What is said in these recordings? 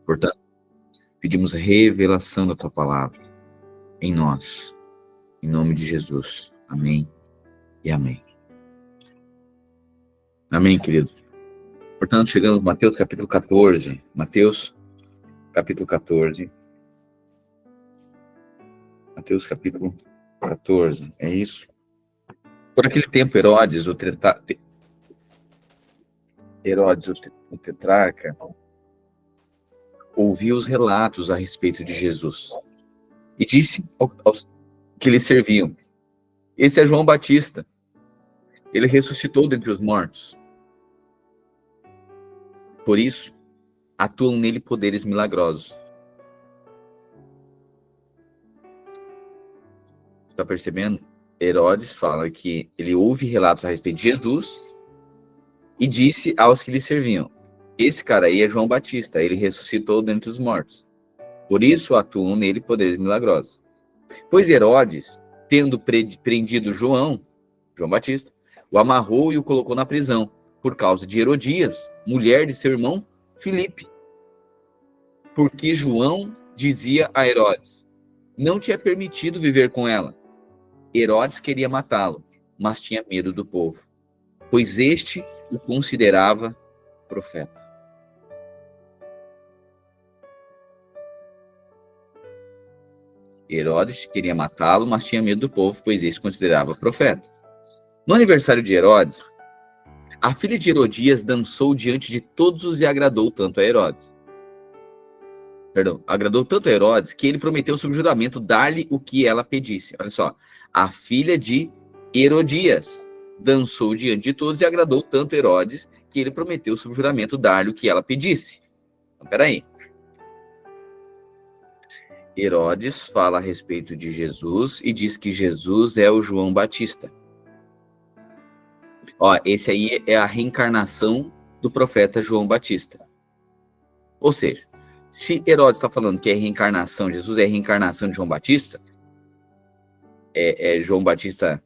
Portanto, pedimos revelação da tua palavra em nós, em nome de Jesus. Amém e amém. Amém, querido. Portanto, chegamos a Mateus capítulo 14. Mateus capítulo 14. Mateus capítulo 14, é isso? Por aquele tempo, Herodes, o tetrarca, ouviu os relatos a respeito de Jesus e disse aos que lhe serviam: esse é João Batista, ele ressuscitou dentre os mortos. Por isso, atuam nele poderes milagrosos. Está percebendo? Herodes fala que ele ouve relatos a respeito de Jesus e disse aos que lhe serviam: esse cara aí é João Batista, ele ressuscitou dentre os mortos. Por isso atuam nele poderes milagrosos. Pois Herodes, tendo prendido João Batista, o amarrou e o colocou na prisão, por causa de Herodias, mulher de seu irmão Filipe. Porque João dizia a Herodes: não te é permitido viver com ela. Herodes queria matá-lo, mas tinha medo do povo, pois este o considerava profeta. Herodes queria matá-lo, mas tinha medo do povo, pois este o considerava profeta. No aniversário de Herodes, a filha de Herodias dançou diante de todos e agradou tanto a Herodes. Agradou tanto a Herodes que ele prometeu sob juramento dar-lhe o que ela pedisse. Olha só, a filha de Herodias dançou diante de todos e agradou tanto Herodes que ele prometeu sob juramento dar-lhe o que ela pedisse. Então, peraí. Herodes fala a respeito de Jesus e diz que Jesus é o João Batista. Ó, esse aí é a reencarnação do profeta João Batista. Ou seja, se Herodes está falando que é reencarnação, Jesus é a reencarnação de João Batista, João Batista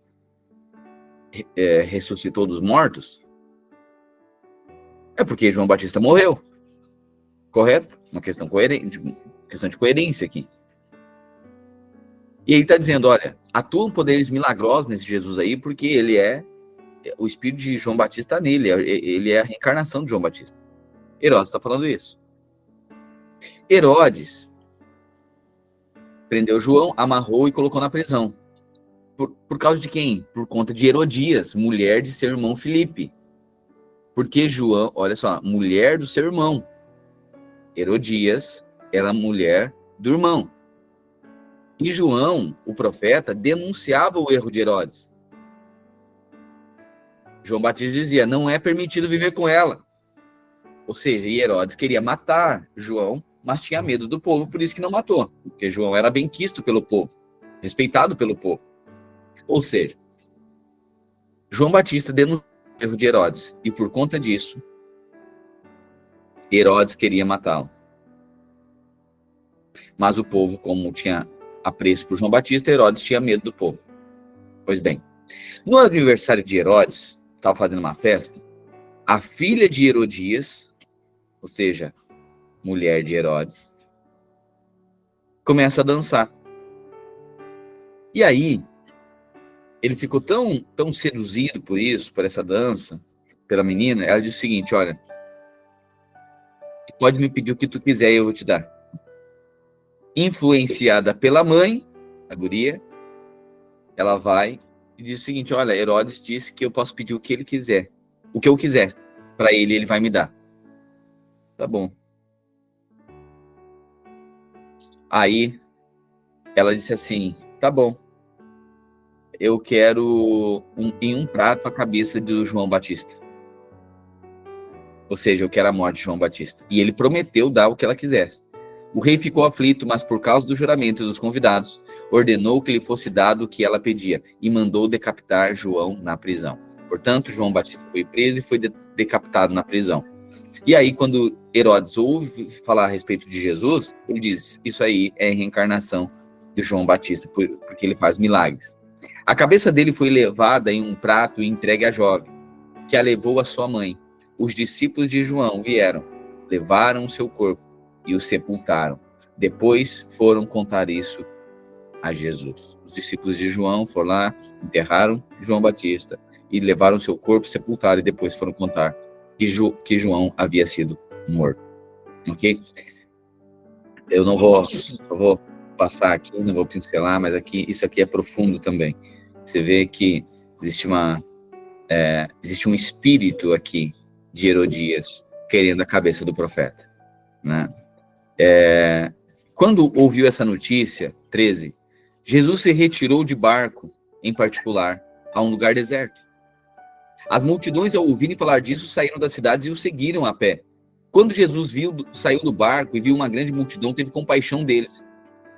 ressuscitou dos mortos, é porque João Batista morreu. Correto? Uma questão coerente, questão de coerência aqui. E ele está dizendo, olha, atuam poderes milagrosos nesse Jesus aí, porque ele é o espírito de João Batista nele, ele é a reencarnação de João Batista. Herodes está falando isso. Herodes prendeu João, amarrou e colocou na prisão. Por causa de quem? Por conta de Herodias, mulher de seu irmão Filipe. Porque João, olha só, mulher do seu irmão. Herodias era mulher do irmão. E João, o profeta, denunciava o erro de Herodes. João Batista dizia, não é permitido viver com ela. Ou seja, Herodes queria matar João, mas tinha medo do povo, por isso que não matou. Porque João era benquisto pelo povo, respeitado pelo povo. Ou seja, João Batista denunciou o erro de Herodes, e por conta disso, Herodes queria matá-lo. Mas o povo, como tinha apreço por João Batista, Herodes tinha medo do povo. Pois bem, no aniversário de Herodes, estava fazendo uma festa, a filha de Herodias, ou seja, mulher de Herodes, começa a dançar. E aí, ele ficou tão seduzido por isso, por essa dança, pela menina, ela disse o seguinte, olha, pode me pedir o que tu quiser e eu vou te dar. Influenciada pela mãe, a guria, ela vai e diz o seguinte, olha, Herodes disse que eu posso pedir o que ele quiser, o que eu quiser, para ele vai me dar. Tá bom. Aí, ela disse assim, tá bom, eu quero em um prato a cabeça do João Batista. Ou seja, eu quero a morte de João Batista. E ele prometeu dar o que ela quisesse. O rei ficou aflito, mas por causa do juramento dos convidados, ordenou que lhe fosse dado o que ela pedia e mandou decapitar João na prisão. Portanto, João Batista foi preso e foi decapitado na prisão. E aí, quando Herodes ouve falar a respeito de Jesus, ele diz, isso aí é a reencarnação de João Batista, porque ele faz milagres. A cabeça dele foi levada em um prato e entregue à jovem, que a levou à sua mãe. Os discípulos de João vieram, levaram o seu corpo e o sepultaram. Depois foram contar isso a Jesus. Os discípulos de João foram lá, enterraram João Batista e levaram seu corpo, sepultaram, e depois foram contar que João havia sido morto. Ok? Eu vou passar aqui, não vou pincelar, mas isso aqui é profundo também. Você vê que existe um espírito aqui de Herodias querendo a cabeça do profeta, né? Quando ouviu essa notícia, 13, Jesus se retirou de barco, em particular, a um lugar deserto. As multidões, ao ouvirem falar disso, saíram das cidades e o seguiram a pé. Quando Jesus saiu do barco e viu uma grande multidão, teve compaixão deles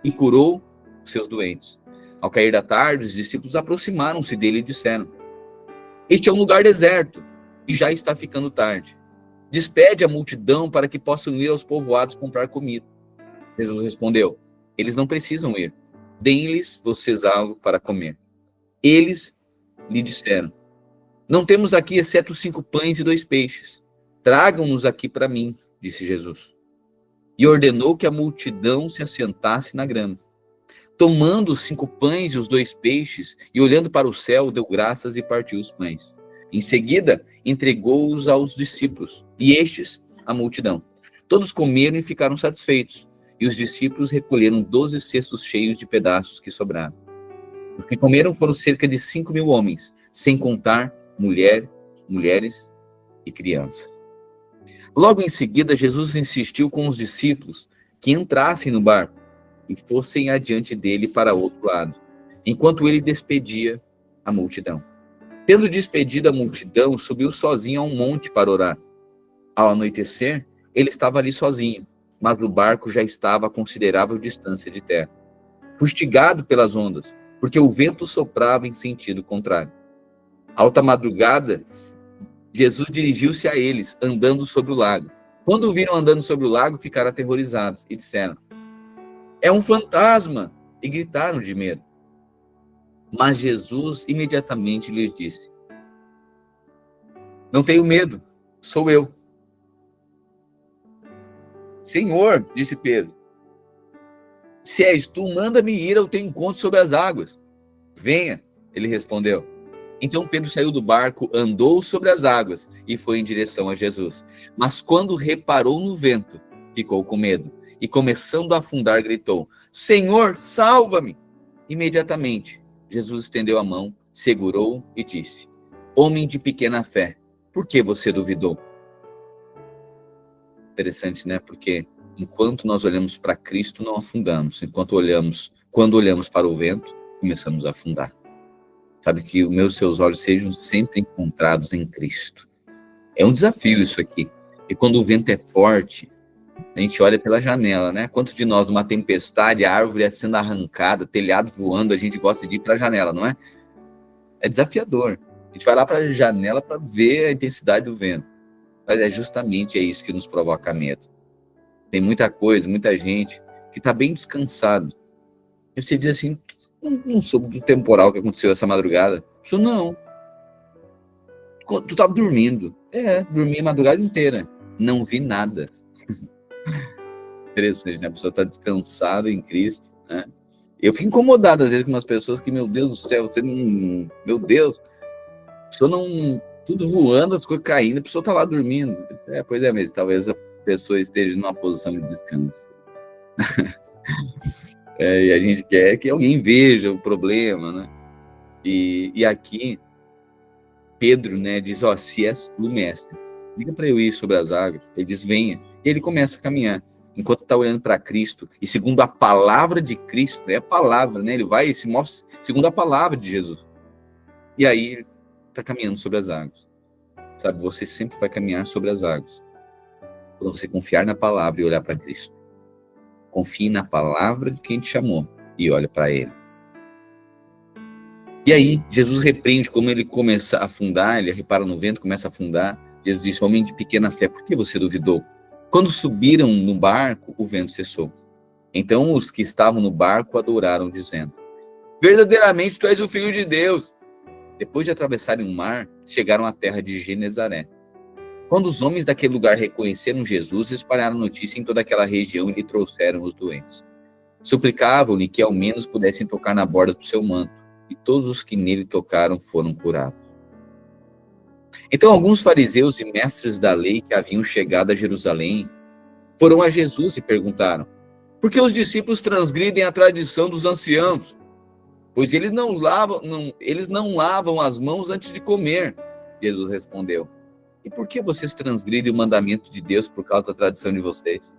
e curou seus doentes. Ao cair da tarde, os discípulos aproximaram-se dele e disseram: este é um lugar deserto e já está ficando tarde. Despede a multidão para que possam ir aos povoados comprar comida. Jesus respondeu: eles não precisam ir. Deem-lhes vocês algo para comer. Eles lhe disseram: não temos aqui exceto 5 pães e 2 peixes. Tragam-nos aqui para mim, disse Jesus. E ordenou que a multidão se assentasse na grama. Tomando os 5 pães e os 2 peixes, e olhando para o céu, deu graças e partiu os pães. Em seguida, entregou-os aos discípulos, e estes, à multidão. Todos comeram e ficaram satisfeitos, e os discípulos recolheram 12 cestos cheios de pedaços que sobraram. Os que comeram foram cerca de 5.000 homens, sem contar mulheres e crianças. Logo em seguida, Jesus insistiu com os discípulos que entrassem no barco e fossem adiante dele para outro lado, enquanto ele despedia a multidão. Tendo despedido a multidão, subiu sozinho a um monte para orar. Ao anoitecer, ele estava ali sozinho, mas o barco já estava a considerável distância de terra, fustigado pelas ondas, porque o vento soprava em sentido contrário. Alta madrugada, Jesus dirigiu-se a eles, andando sobre o lago. Quando o viram andando sobre o lago, ficaram aterrorizados e disseram: é um fantasma! E gritaram de medo. Mas Jesus imediatamente lhes disse: não tenho medo, sou eu. Senhor, disse Pedro, se és tu, manda-me ir ao teu encontro sobre as águas. Venha, ele respondeu. Então Pedro saiu do barco, andou sobre as águas e foi em direção a Jesus. Mas quando reparou no vento, ficou com medo e, começando a afundar, gritou: Senhor, salva-me! Imediatamente, Jesus estendeu a mão, segurou e disse: homem de pequena fé, por que você duvidou? Interessante, né? Porque enquanto nós olhamos para Cristo, não afundamos. Quando olhamos para o vento, começamos a afundar. Sabe, que os meus e seus olhos sejam sempre encontrados em Cristo. É um desafio isso aqui. E quando o vento é forte, a gente olha pela janela, né? Quantos de nós, numa tempestade, a árvore sendo arrancada, telhado voando, a gente gosta de ir para a janela, não é? É desafiador. A gente vai lá para a janela para ver a intensidade do vento. Mas é justamente isso que nos provoca medo. Tem muita coisa, muita gente que está bem descansado. E você diz assim: não soube do temporal que aconteceu essa madrugada. Eu sou, não. Tu estava dormindo. Dormi a madrugada inteira. Não vi nada. Interessante, né? A pessoa está descansada em Cristo, né? Eu fico incomodado às vezes com umas pessoas que, meu Deus do céu, você não... Meu Deus. A pessoa não... Tudo voando, as coisas caindo, a pessoa está lá dormindo. Pois é, mas talvez a pessoa esteja numa posição de descanso. E a gente quer que alguém veja o problema, né? E aqui, Pedro, né, diz: se és tu, mestre, diga para eu ir sobre as águas. Ele diz: venha. E ele começa a caminhar, enquanto está olhando para Cristo, e segundo a palavra de Cristo, é a palavra, né? Ele vai e se move segundo a palavra de Jesus. E aí, ele está caminhando sobre as águas. Sabe, você sempre vai caminhar sobre as águas, quando você confiar na palavra e olhar para Cristo. Confie na palavra de quem te chamou e olha para ele. E aí, Jesus repreende como ele começa a afundar, ele repara no vento, começa a afundar. Jesus disse: homem de pequena fé, por que você duvidou? Quando subiram no barco, o vento cessou. Então os que estavam no barco adoraram, dizendo: verdadeiramente tu és o Filho de Deus. Depois de atravessarem o mar, chegaram à terra de Genezaré. Quando os homens daquele lugar reconheceram Jesus, espalharam notícia em toda aquela região e lhe trouxeram os doentes. Suplicavam-lhe que ao menos pudessem tocar na borda do seu manto, e todos os que nele tocaram foram curados. Então alguns fariseus e mestres da lei que haviam chegado a Jerusalém foram a Jesus e perguntaram: por que os discípulos transgridem a tradição dos anciãos? Pois eles não lavam as mãos antes de comer. Jesus respondeu: e por que vocês transgridem o mandamento de Deus por causa da tradição de vocês?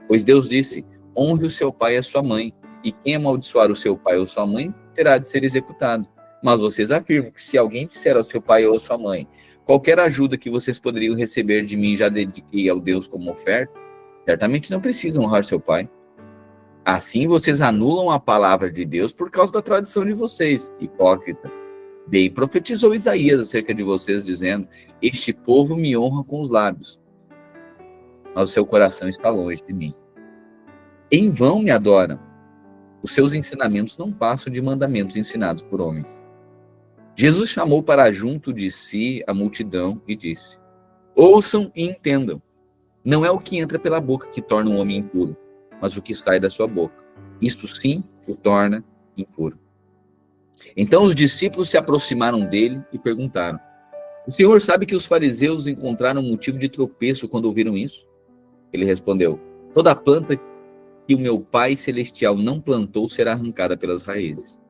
Pois Deus disse: honre o seu pai e a sua mãe, e quem amaldiçoar o seu pai ou sua mãe terá de ser executado. Mas vocês afirmam que se alguém disser ao seu pai ou à sua mãe: qualquer ajuda que vocês poderiam receber de mim já dediquei ao Deus como oferta, certamente não precisam honrar seu pai. Assim vocês anulam a palavra de Deus por causa da tradição de vocês, hipócritas. Bem, profetizou Isaías acerca de vocês, dizendo: este povo me honra com os lábios, mas o seu coração está longe de mim. Em vão me adoram. Os seus ensinamentos não passam de mandamentos ensinados por homens. Jesus chamou para junto de si a multidão e disse: ouçam e entendam. Não é o que entra pela boca que torna um homem impuro, mas o que sai da sua boca. Isto sim o torna impuro. Então os discípulos se aproximaram dele e perguntaram: o Senhor sabe que os fariseus encontraram motivo de tropeço quando ouviram isso? Ele respondeu: toda planta que o meu Pai Celestial não plantou será arrancada pelas raízes.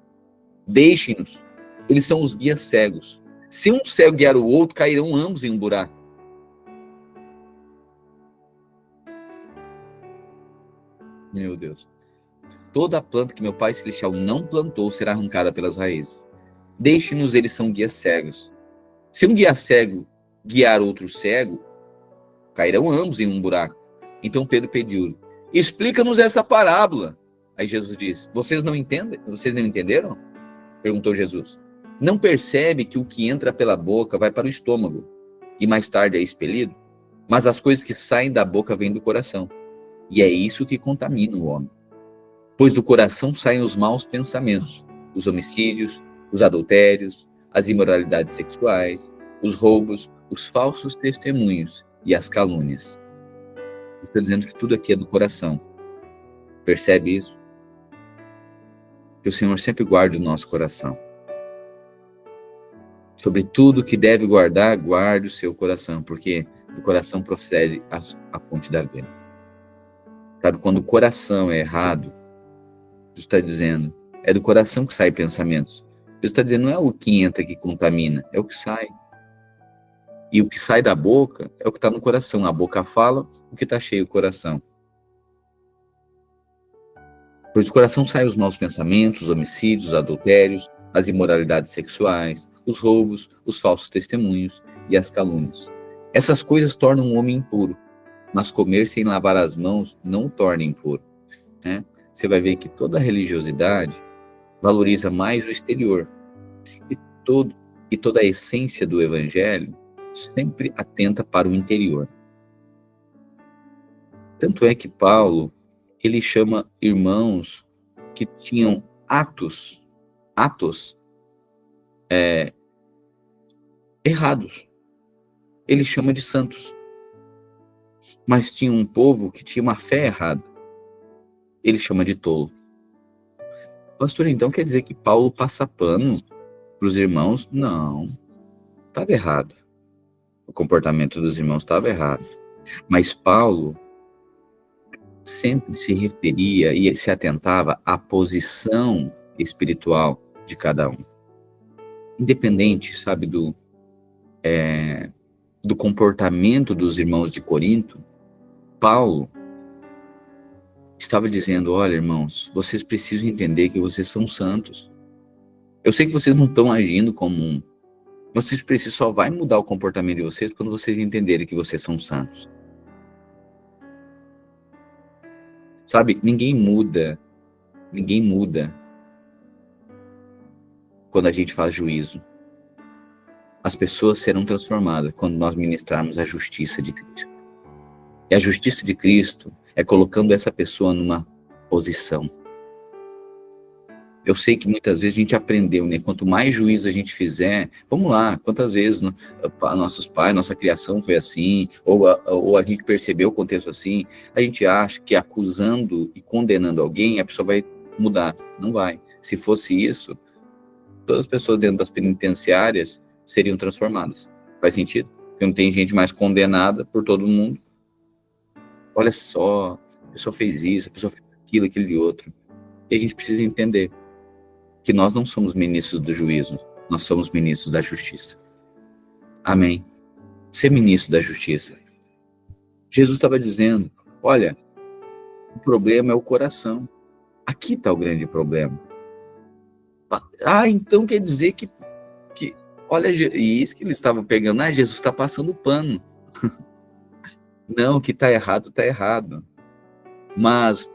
Deixem-nos, eles são os guias cegos. Se um cego guiar o outro, cairão ambos em um buraco. Meu Deus. Toda planta que meu Pai Celestial não plantou será arrancada pelas raízes. Deixe-nos, eles são guias cegos. Se um guia cego guiar outro cego, cairão ambos em um buraco. Então Pedro pediu: explica-nos essa parábola. Aí Jesus disse: vocês não entendem? Vocês não entenderam? Perguntou Jesus. Não percebe que o que entra pela boca vai para o estômago e mais tarde é expelido? Mas as coisas que saem da boca vêm do coração. E é isso que contamina o homem. Pois do coração saem os maus pensamentos, os homicídios, os adultérios, as imoralidades sexuais, os roubos, os falsos testemunhos e as calúnias. Estou dizendo que tudo aqui é do coração. Percebe isso? Que o Senhor sempre guarde o nosso coração. Sobre tudo que deve guardar, guarde o seu coração, porque do coração procede a fonte da vida. Sabe, quando o coração é errado, Jesus está dizendo, é do coração que saem pensamentos. Jesus está dizendo, não é o que entra que contamina, é o que sai. E o que sai da boca é o que está no coração. A boca fala, o que está cheio o coração. Pois do coração saem os maus pensamentos, os homicídios, os adultérios, as imoralidades sexuais, os roubos, os falsos testemunhos e as calúnias. Essas coisas tornam um homem impuro, mas comer sem lavar as mãos não o torna impuro. Né? Você vai ver que toda religiosidade valoriza mais o exterior. E toda a essência do evangelho sempre atenta para o interior. Tanto é que Paulo, ele chama irmãos que tinham atos errados. Ele chama de santos. Mas tinha um povo que tinha uma fé errada. Ele chama de tolo. Pastor, então quer dizer que Paulo passa pano para os irmãos? Não, estava errado. O comportamento dos irmãos estava errado. Mas Paulo sempre se referia e se atentava à posição espiritual de cada um. Independente, sabe, do comportamento dos irmãos de Corinto, Paulo estava dizendo, olha, irmãos, vocês precisam entender que vocês são santos. Eu sei que vocês não estão agindo como vocês precisam, só vai mudar o comportamento de vocês quando vocês entenderem que vocês são santos. Sabe, ninguém muda quando a gente faz juízo. As pessoas serão transformadas quando nós ministrarmos a justiça de Cristo. E a justiça de Cristo é colocando essa pessoa numa posição. Eu sei que muitas vezes a gente aprendeu, né? Quanto mais juízo a gente fizer, vamos lá, quantas vezes nossos pais, nossa criação foi assim, ou a gente percebeu o contexto assim, a gente acha que acusando e condenando alguém, a pessoa vai mudar. Não vai. Se fosse isso, todas as pessoas dentro das penitenciárias seriam transformadas. Faz sentido? Porque não tem gente mais condenada por todo mundo. Olha só, a pessoa fez isso, a pessoa fez aquilo, aquilo e outro. E a gente precisa entender que nós não somos ministros do juízo, nós somos ministros da justiça. Amém. Ser ministro da justiça. Jesus estava dizendo, olha, o problema é o coração. Aqui está o grande problema. Ah, então quer dizer que olha, e isso que ele estava pegando, Jesus está passando pano. Não, que está errado, está errado. Mas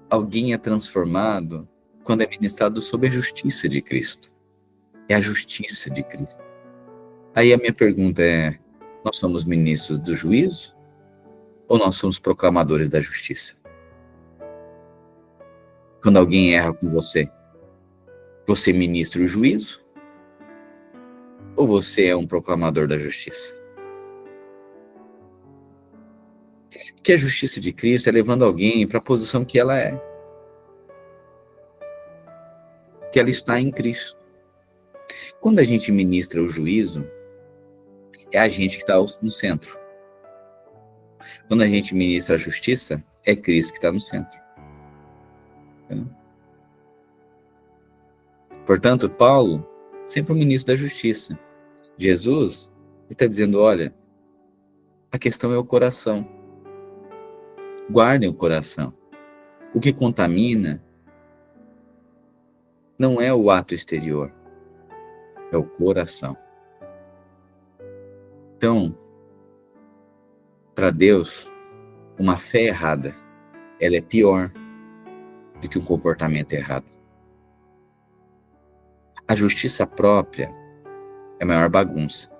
alguém é transformado quando é ministrado sob a justiça de Cristo. É a justiça de Cristo. Aí a minha pergunta é, nós somos ministros do juízo ou nós somos proclamadores da justiça? Quando alguém erra com você, você ministra o juízo ou você é um proclamador da justiça? Porque a justiça de Cristo é levando alguém para a posição que ela é. Que ela está em Cristo. Quando a gente ministra o juízo, é a gente que está no centro. Quando a gente ministra a justiça, é Cristo que está no centro. Portanto, Paulo, sempre o ministro da justiça. Jesus, ele está dizendo, olha, a questão é o coração. Guardem o coração. O que contamina não é o ato exterior, é o coração. Então, para Deus, uma fé errada, ela é pior do que um comportamento errado. A justiça própria é a maior bagunça.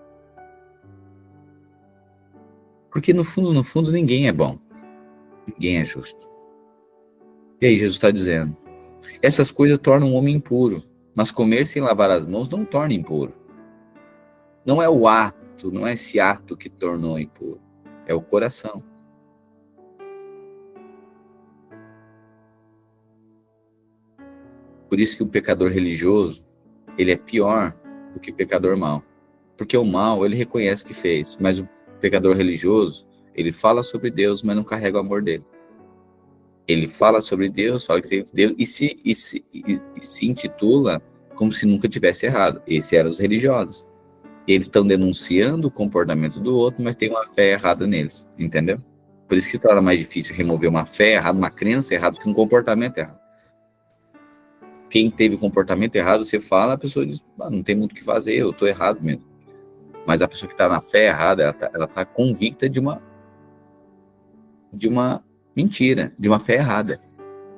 Porque no fundo, ninguém é bom. Ninguém é justo. E aí Jesus está dizendo, essas coisas tornam o homem impuro, mas comer sem lavar as mãos não torna impuro. Não é o ato, não é esse ato que tornou impuro, é o coração. Por isso que o pecador religioso, ele é pior do que o pecador mau. Porque o mau, ele reconhece que fez, mas o pecador religioso, ele fala sobre Deus, mas não carrega o amor dele. Ele fala sobre Deus, fala que tem Deus, e se intitula como se nunca tivesse errado. Esses eram os religiosos. E eles estão denunciando o comportamento do outro, mas tem uma fé errada neles, entendeu? Por isso que torna mais difícil remover uma fé errada, uma crença errada, que um comportamento errado. Quem teve o comportamento errado, você fala, a pessoa diz, não tem muito o que fazer, eu estou errado mesmo. Mas a pessoa que está na fé errada, ela tá convicta de uma mentira, de uma fé errada.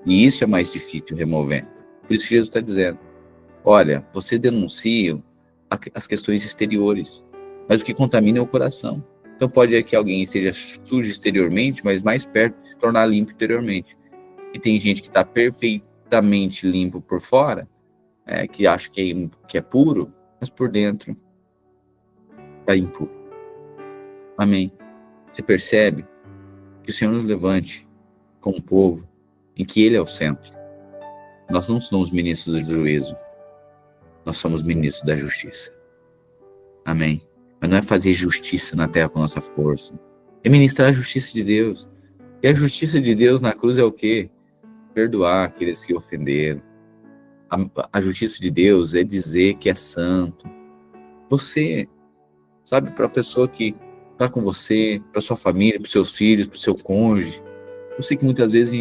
E isso é mais difícil remover. Por isso que Jesus está dizendo, olha, você denuncia as questões exteriores, mas o que contamina é o coração. Então pode ser que alguém esteja sujo exteriormente, mas mais perto de se tornar limpo interiormente. E tem gente que está perfeitamente limpo por fora, que acha que é puro, mas por dentro está impuro. Amém. Você percebe que o Senhor nos levante como povo em que Ele é o centro. Nós não somos ministros do juízo, nós somos ministros da justiça. Amém. Mas não é fazer justiça na terra com nossa força, é ministrar a justiça de Deus. E a justiça de Deus na cruz é o quê? Perdoar aqueles que ofenderam. A justiça de Deus é dizer que é santo. Você, sabe, para a pessoa que está com você, para sua família, para os seus filhos, para o seu cônjuge. Eu sei que muitas vezes a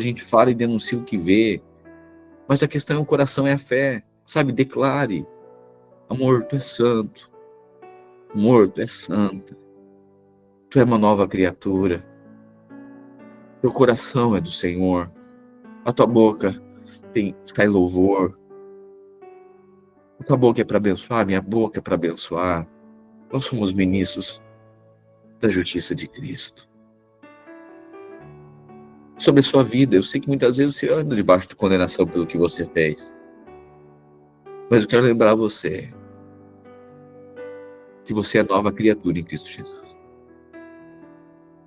gente fala e denuncia o que vê, mas a questão é o coração, é a fé, sabe? Declare, amor, tu és santo, amor, tu és santa, tu é uma nova criatura, teu coração é do Senhor, a tua boca sai louvor, a tua boca é para abençoar, minha boca é para abençoar. Nós somos ministros da justiça de Cristo. sobre a sua vida. Eu sei que muitas vezes você anda debaixo de condenação pelo que você fez. Mas eu quero lembrar você que você é nova criatura em Cristo Jesus.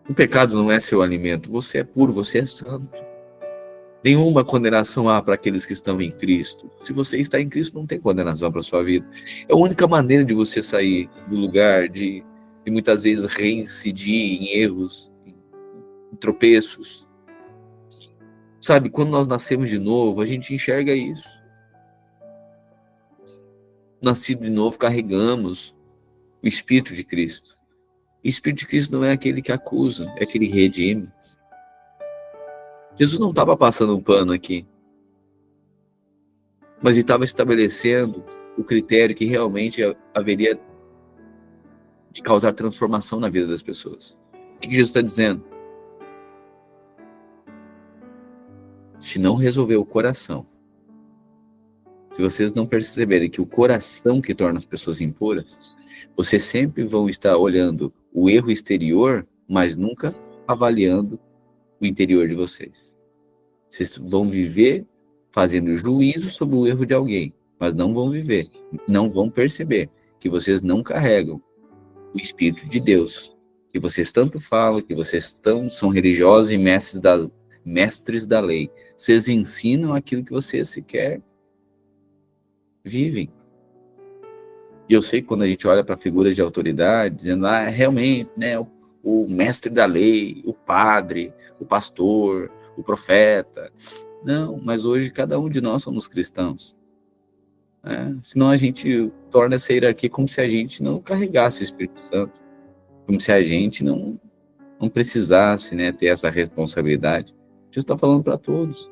O pecado não é seu alimento. Você é puro, você é santo. Nenhuma condenação há para aqueles que estão em Cristo. Se você está em Cristo, não tem condenação para a sua vida. É a única maneira de você sair do lugar de muitas vezes reincidir em erros, em tropeços. Sabe, quando nós nascemos de novo, a gente enxerga isso. Nascido de novo, carregamos o Espírito de Cristo. O Espírito de Cristo não é aquele que acusa, é aquele que redime. Jesus não estava passando um pano aqui, mas ele estava estabelecendo o critério que realmente haveria de causar transformação na vida das pessoas. O que Jesus está dizendo? Se não resolver o coração, se vocês não perceberem que o coração que torna as pessoas impuras, vocês sempre vão estar olhando o erro exterior, mas nunca avaliando o interior de vocês. Vocês vão viver fazendo juízo sobre o erro de alguém, mas não vão viver, não vão perceber que vocês não carregam o Espírito de Deus, que vocês tanto falam, que vocês são religiosos e mestres da lei. Vocês ensinam aquilo que vocês sequer vivem. E eu sei que quando a gente olha para figuras de autoridade, dizendo, realmente, né, o mestre da lei, o padre, o pastor, o profeta. Não, mas hoje cada um de nós somos cristãos. Senão a gente torna essa hierarquia como se a gente não carregasse o Espírito Santo, como se a gente não precisasse, né, ter essa responsabilidade. Jesus está falando para todos.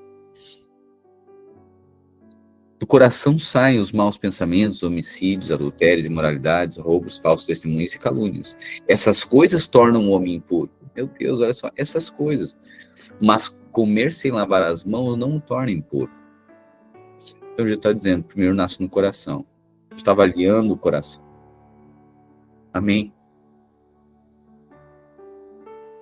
Do coração saem os maus pensamentos, homicídios, adultérios, imoralidades, roubos, falsos testemunhos e calúnias. Essas coisas tornam o homem impuro. Meu Deus, olha só, essas coisas. Mas comer sem lavar as mãos não o torna impuro. Então Jesus está dizendo, primeiro nasce no coração. Está avaliando o coração. Amém?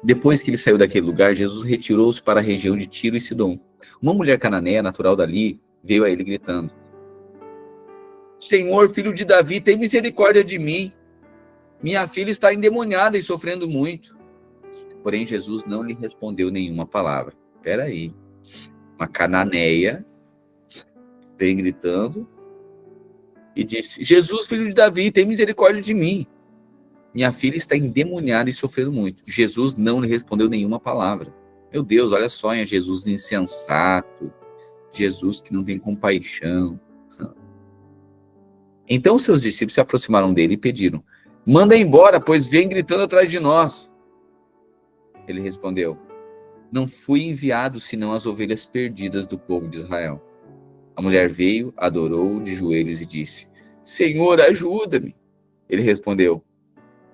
Depois que ele saiu daquele lugar, Jesus retirou-se para a região de Tiro e Sidom. Uma mulher cananeia, natural dali, veio a ele gritando: Senhor, filho de Davi, tem misericórdia de mim. Minha filha está endemoniada e sofrendo muito. Porém, Jesus não lhe respondeu nenhuma palavra. Espera aí. Uma cananeia vem gritando e disse: Jesus, filho de Davi, tem misericórdia de mim. Minha filha está endemoniada e sofrendo muito. Jesus não lhe respondeu nenhuma palavra. Meu Deus, olha só, é Jesus insensato. Jesus que não tem compaixão. Então seus discípulos se aproximaram dele e pediram: manda embora, pois vem gritando atrás de nós. Ele respondeu: não fui enviado senão as ovelhas perdidas do povo de Israel. A mulher veio, adorou de joelhos e disse: Senhor, ajuda-me. Ele respondeu: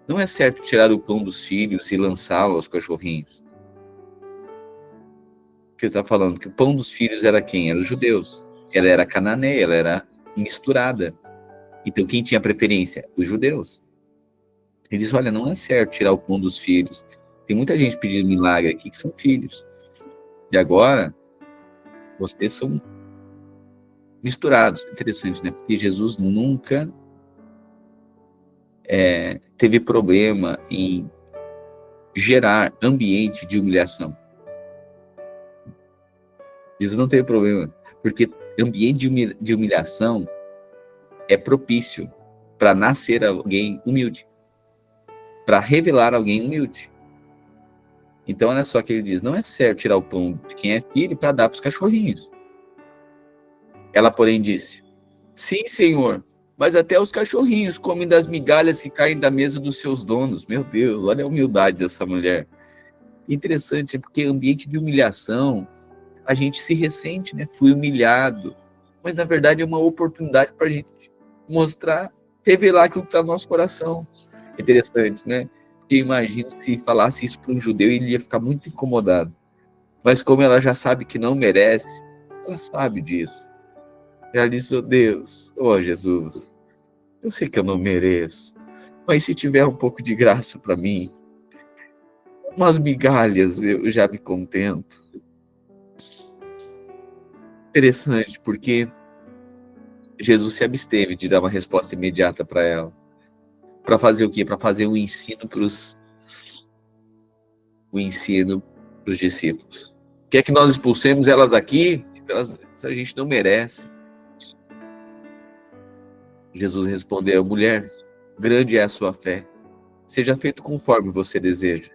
não é certo tirar o pão dos filhos e lançá-lo aos cachorrinhos. Que ele está falando que o pão dos filhos era quem? Era os judeus. Ela era cananeia, ela era misturada. Então quem tinha preferência? Os judeus. Ele diz: olha, não é certo tirar o pão dos filhos. Tem muita gente pedindo milagre aqui que são filhos. E agora, vocês são misturados. Interessante, né? Porque Jesus nunca teve problema em gerar ambiente de humilhação. Jesus não teve problema, porque ambiente de humilhação é propício para nascer alguém humilde, para revelar alguém humilde. Então, olha só que ele diz: não é certo tirar o pão de quem é filho para dar para os cachorrinhos. Ela, porém, disse: sim, Senhor, mas até os cachorrinhos comem das migalhas que caem da mesa dos seus donos. Meu Deus, olha a humildade dessa mulher. Interessante, porque ambiente de humilhação, a gente se ressente, né? Fui humilhado. Mas, na verdade, é uma oportunidade para a gente mostrar, revelar aquilo que está no nosso coração. Interessante, né? Porque imagino se falasse isso para um judeu, ele ia ficar muito incomodado. Mas como ela já sabe que não merece, ela sabe disso. Ela diz: oh Deus, oh Jesus, eu sei que eu não mereço, mas se tiver um pouco de graça para mim, umas migalhas, eu já me contento. Interessante, porque Jesus se absteve de dar uma resposta imediata para ela. Para fazer o quê? Para fazer um ensino para os discípulos. Quer que nós expulsemos elas daqui? A gente não merece. Jesus respondeu: mulher, grande é a sua fé. Seja feito conforme você deseja.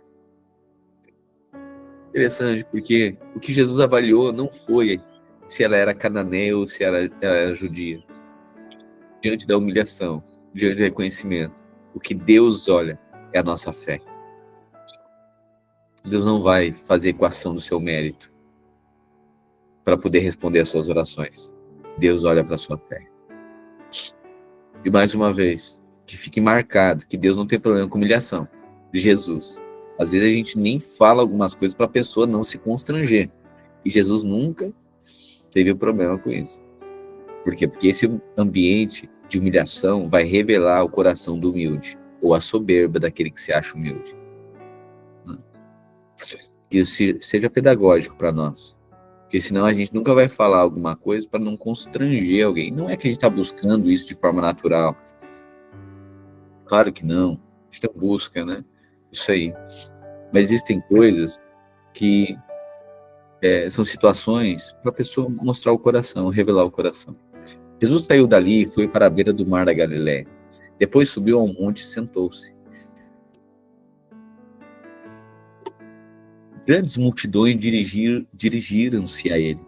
Interessante, porque o que Jesus avaliou não foi se ela era cananeia ou se ela era judia. Diante da humilhação, diante do reconhecimento, o que Deus olha é a nossa fé. Deus não vai fazer equação do seu mérito para poder responder às suas orações. Deus olha para a sua fé. E mais uma vez, que fique marcado que Deus não tem problema com humilhação. Jesus. Às vezes a gente nem fala algumas coisas para a pessoa não se constranger. E Jesus nunca teve problema com isso. Por quê? Porque esse ambiente de humilhação vai revelar o coração do humilde, ou a soberba daquele que se acha humilde. E seja pedagógico para nós. Porque senão a gente nunca vai falar alguma coisa para não constranger alguém. Não é que a gente está buscando isso de forma natural. Claro que não. A gente não busca, né? Isso aí. Mas existem coisas que são situações para a pessoa mostrar o coração, revelar o coração. Jesus saiu dali e foi para a beira do mar da Galiléia. Depois subiu ao monte e sentou-se. Grandes multidões dirigiram-se a ele,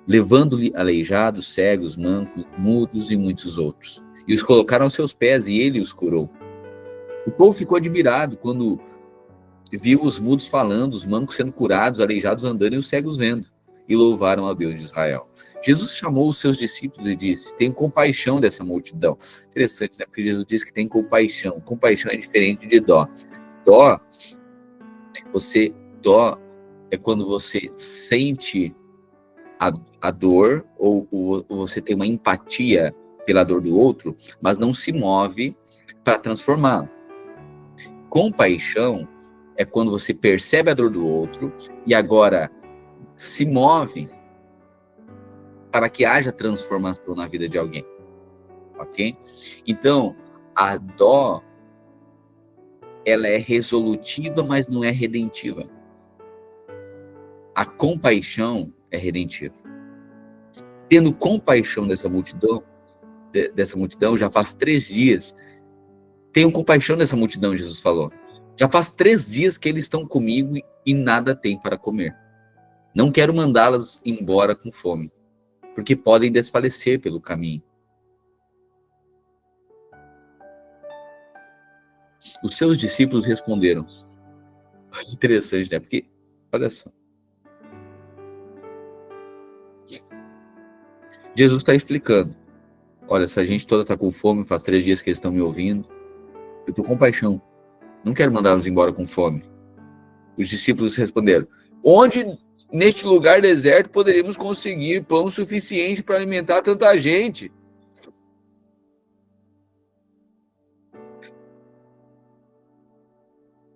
levando-lhe aleijados, cegos, mancos, mudos e muitos outros. E os colocaram aos seus pés, e ele os curou. O povo ficou admirado quando viu os mudos falando, os mancos sendo curados, aleijados andando e os cegos vendo. E louvaram a Deus de Israel. Jesus chamou os seus discípulos e disse: tenho compaixão dessa multidão. Interessante, né? Porque Jesus disse que tem compaixão. Compaixão é diferente de dó. Dó é quando você sente a dor ou você tem uma empatia pela dor do outro, mas não se move para transformá-lo. Compaixão é quando você percebe a dor do outro e agora se move para que haja transformação na vida de alguém. Ok? Então, a dó, ela é resolutiva, mas não é redentiva. A compaixão é redentiva. Tendo compaixão dessa multidão, já faz 3 dias. Tenham compaixão dessa multidão, Jesus falou. Já faz 3 dias que eles estão comigo e nada têm para comer. Não quero mandá-las embora com fome, porque podem desfalecer pelo caminho. Os seus discípulos responderam. Interessante, né? Porque, olha só. Jesus está explicando. Olha, essa gente toda está com fome, faz 3 dias que eles estão me ouvindo. Eu estou com paixão. Não quero mandá-los embora com fome. Os discípulos responderam: onde neste lugar deserto poderíamos conseguir pão suficiente para alimentar tanta gente?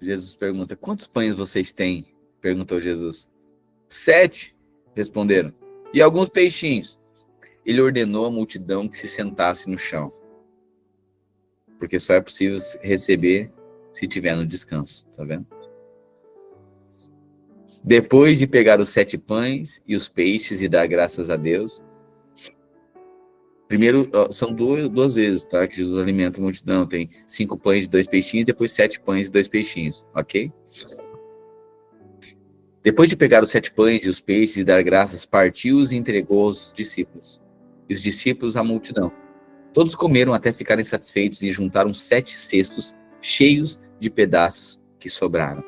Jesus pergunta: quantos pães vocês têm? Perguntou Jesus. 7, responderam. E alguns peixinhos. Ele ordenou à multidão que se sentasse no chão, porque só é possível receber se tiver no descanso, tá vendo? Depois de pegar os 7 pães e os peixes e dar graças a Deus, primeiro, são 2 vezes, tá? Que Jesus alimenta a multidão, tem 5 pães e 2 peixinhos, depois 7 pães e 2 peixinhos, ok? Depois de pegar os 7 pães e os peixes e dar graças, partiu-os e entregou aos discípulos. E os discípulos à multidão. Todos comeram até ficarem satisfeitos e juntaram 7 cestos cheios de pedaços que sobraram.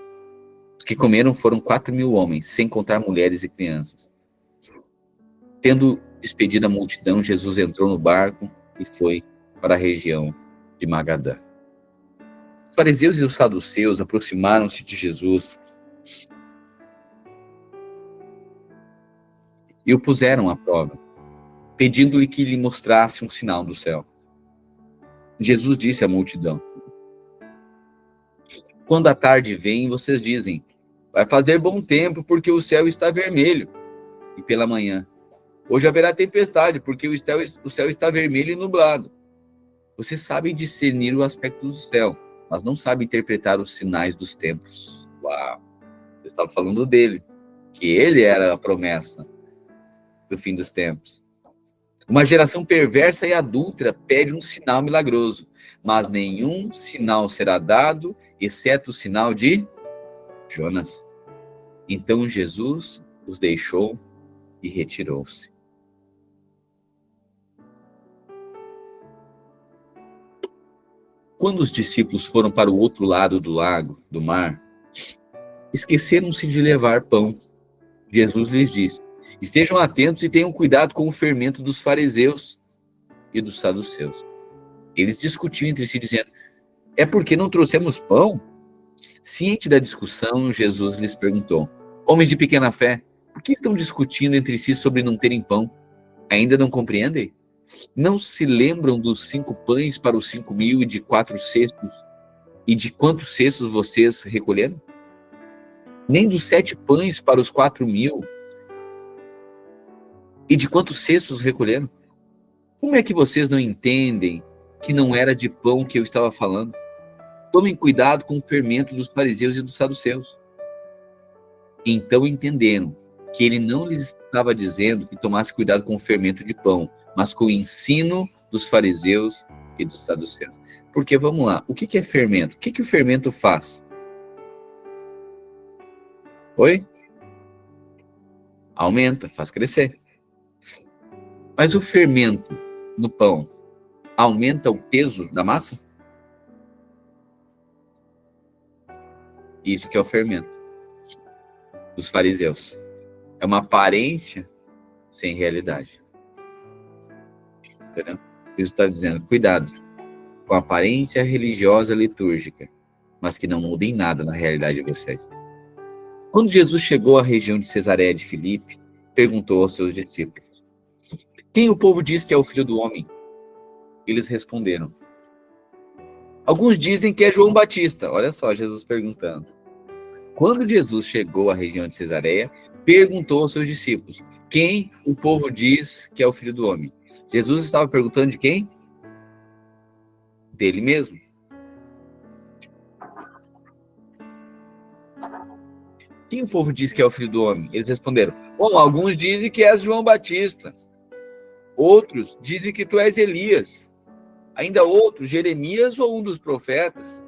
Os que comeram foram 4.000 homens, sem contar mulheres e crianças. Tendo despedido a multidão, Jesus entrou no barco e foi para a região de Magadã. Os fariseus e os saduceus aproximaram-se de Jesus e o puseram à prova, pedindo-lhe que lhe mostrasse um sinal do céu. Jesus disse à multidão: quando a tarde vem, vocês dizem: vai fazer bom tempo porque o céu está vermelho. E pela manhã: Hoje haverá tempestade, porque o céu está vermelho e nublado. Vocês sabem discernir o aspecto do céu, mas não sabem interpretar os sinais dos tempos. Uau! Eu estava falando dele, que ele era a promessa do fim dos tempos. Uma geração perversa e adúltera pede um sinal milagroso, mas nenhum sinal será dado, exceto o sinal de Jonas. Então Jesus os deixou e retirou-se. Quando os discípulos foram para o outro lado do lago, do mar, esqueceram-se de levar pão. Jesus lhes disse: estejam atentos e tenham cuidado com o fermento dos fariseus e dos saduceus. Eles discutiam entre si, dizendo: é porque não trouxemos pão? Ciente da discussão, Jesus lhes perguntou: homens de pequena fé, por que estão discutindo entre si sobre não terem pão? Ainda não compreendem? Não se lembram dos 5 pães para os 5.000 e de 4 cestos? E de quantos cestos vocês recolheram? Nem dos 7 pães para os 4.000? E de quantos cestos recolheram? Como é que vocês não entendem que não era de pão que eu estava falando? Tomem cuidado com o fermento dos fariseus e dos saduceus. Então entenderam que ele não lhes estava dizendo que tomasse cuidado com o fermento de pão, mas com o ensino dos fariseus e dos saduceus. Porque, vamos lá, o que é fermento? O que o fermento faz? Oi? Aumenta, faz crescer. Mas o fermento no pão aumenta o peso da massa? Isso que é o fermento dos fariseus. É uma aparência sem realidade. Entendeu? Jesus está dizendo, cuidado com a aparência religiosa litúrgica, mas que não mudem nada na realidade de vocês. Quando Jesus chegou à região de Cesareia de Filipe, perguntou aos seus discípulos: quem o povo diz que é o Filho do Homem? Eles responderam: alguns dizem que é João Batista. Olha só, Jesus perguntando. Quando Jesus chegou à região de Cesareia, perguntou aos seus discípulos: quem o povo diz que é o Filho do Homem? Jesus estava perguntando de quem? Dele mesmo. Quem o povo diz que é o Filho do Homem? Eles responderam: bom, alguns dizem que és João Batista. Outros dizem que tu és Elias. Ainda outros, Jeremias ou um dos profetas.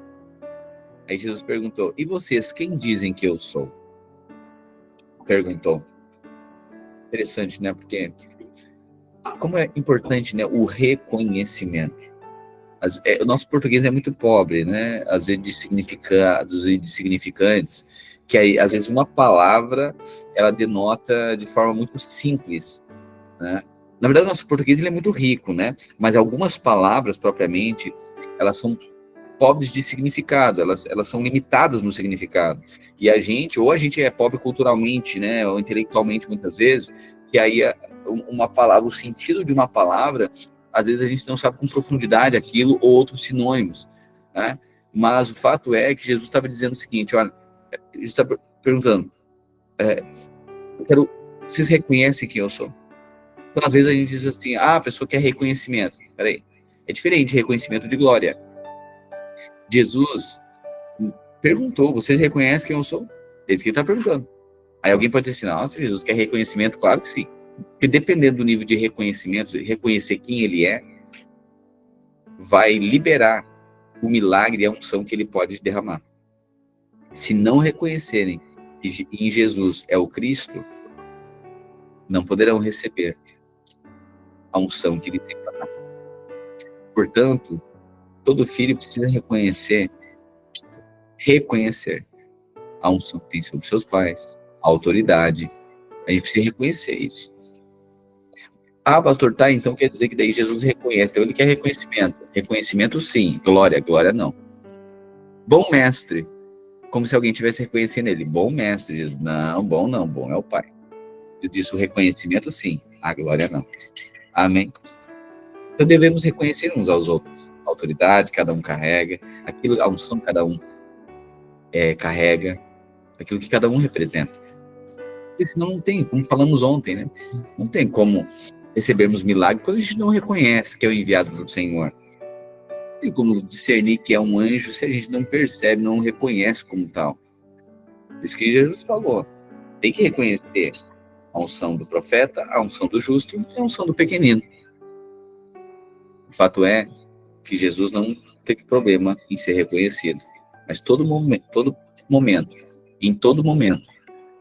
Aí Jesus perguntou: e vocês, quem dizem que eu sou? Perguntou. Interessante, né? Porque como é importante, né, o reconhecimento. O nosso português é muito pobre, né? Às vezes de significados e de significantes, que aí, às vezes uma palavra ela denota de forma muito simples, né? Na verdade, o nosso português ele é muito rico, né? Mas algumas palavras, propriamente, elas são pobres de significado, elas são limitadas no significado. E a gente é pobre culturalmente, né? Ou intelectualmente, muitas vezes, que aí uma palavra, o sentido de uma palavra, às vezes a gente não sabe com profundidade aquilo ou outros sinônimos, né? Mas o fato é que Jesus estava dizendo o seguinte: olha, ele está perguntando, vocês reconhecem quem eu sou? Então, às vezes a gente diz assim, a pessoa quer reconhecimento. Peraí, é diferente de reconhecimento de glória. Jesus perguntou, vocês reconhecem quem eu sou? É isso que ele está perguntando. Aí alguém pode dizer assim, nossa, Jesus quer reconhecimento? Claro que sim. Porque dependendo do nível de reconhecimento, reconhecer quem ele é, vai liberar o milagre e a unção que ele pode derramar. Se não reconhecerem que em Jesus é o Cristo, não poderão receber a unção que ele tem para dar. Portanto, todo filho precisa reconhecer a unção que tem sobre seus pais, a autoridade. A gente precisa reconhecer isso. Ah, pastor, tá, então quer dizer que daí Jesus reconhece. Então ele quer reconhecimento. Reconhecimento sim, glória não. Bom mestre, como se alguém estivesse reconhecendo ele. Bom mestre, Jesus, não, bom é o Pai. Eu disse o reconhecimento sim, a glória não. Amém? Então devemos reconhecer uns aos outros. A autoridade, cada um carrega. A unção, cada um carrega. Aquilo que cada um representa. Porque senão não tem, como falamos ontem, né? Não tem como recebermos milagre quando a gente não reconhece que é o enviado do Senhor. Não tem como discernir que é um anjo se a gente não percebe, não reconhece como tal. Por isso que Jesus falou. Tem que reconhecer a unção do profeta, a unção do justo e a unção do pequenino. O fato é que Jesus não teve problema em ser reconhecido. Mas em todo momento,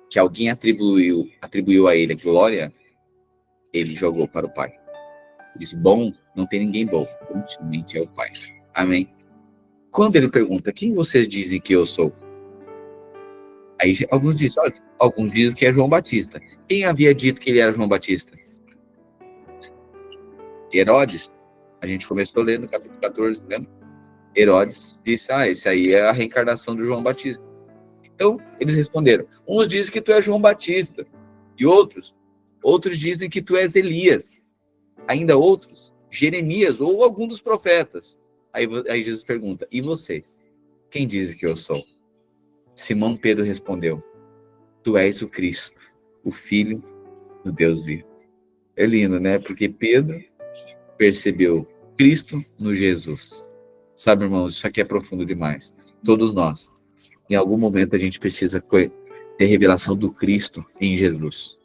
que alguém atribuiu a ele a glória, ele jogou para o Pai. Ele disse, bom, não tem ninguém bom, ultimamente é o Pai. Amém? Quando ele pergunta, quem vocês dizem que eu sou? Aí alguns dizem que é João Batista. Quem havia dito que ele era João Batista? Herodes. A gente começou lendo no capítulo 14, lembra? Herodes disse, esse aí é a reencarnação do João Batista. Então, eles responderam, uns dizem que tu és João Batista, e outros dizem que tu és Elias, ainda outros, Jeremias, ou algum dos profetas. Aí Jesus pergunta, e vocês? Quem dizem que eu sou? Simão Pedro respondeu, tu és o Cristo, o Filho do Deus vivo. É lindo, né? Porque Pedro percebeu Cristo no Jesus. Sabe, irmãos, isso aqui é profundo demais. Todos nós, em algum momento, a gente precisa ter revelação do Cristo em Jesus.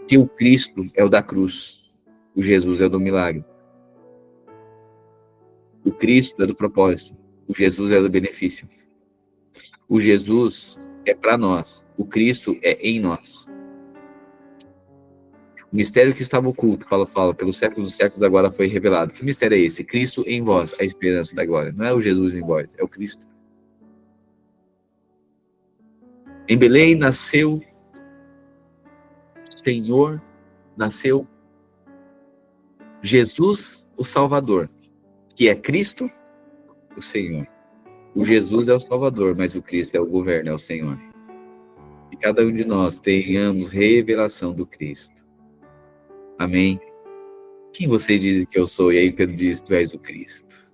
Que o Cristo é o da cruz, o Jesus é o do milagre. O Cristo é do propósito, o Jesus é do benefício. O Jesus é para nós, o Cristo é em nós. O mistério que estava oculto, Paulo fala, pelos séculos dos séculos agora foi revelado. Que mistério é esse? Cristo em vós, a esperança da glória. Não é o Jesus em vós, é o Cristo. Em Belém nasceu Senhor, nasceu Jesus, o Salvador, que é Cristo, o Senhor. O Jesus é o Salvador, mas o Cristo é o governo, é o Senhor. E cada um de nós tenhamos revelação do Cristo. Amém? Quem você diz que eu sou? E aí Pedro diz, tu és o Cristo.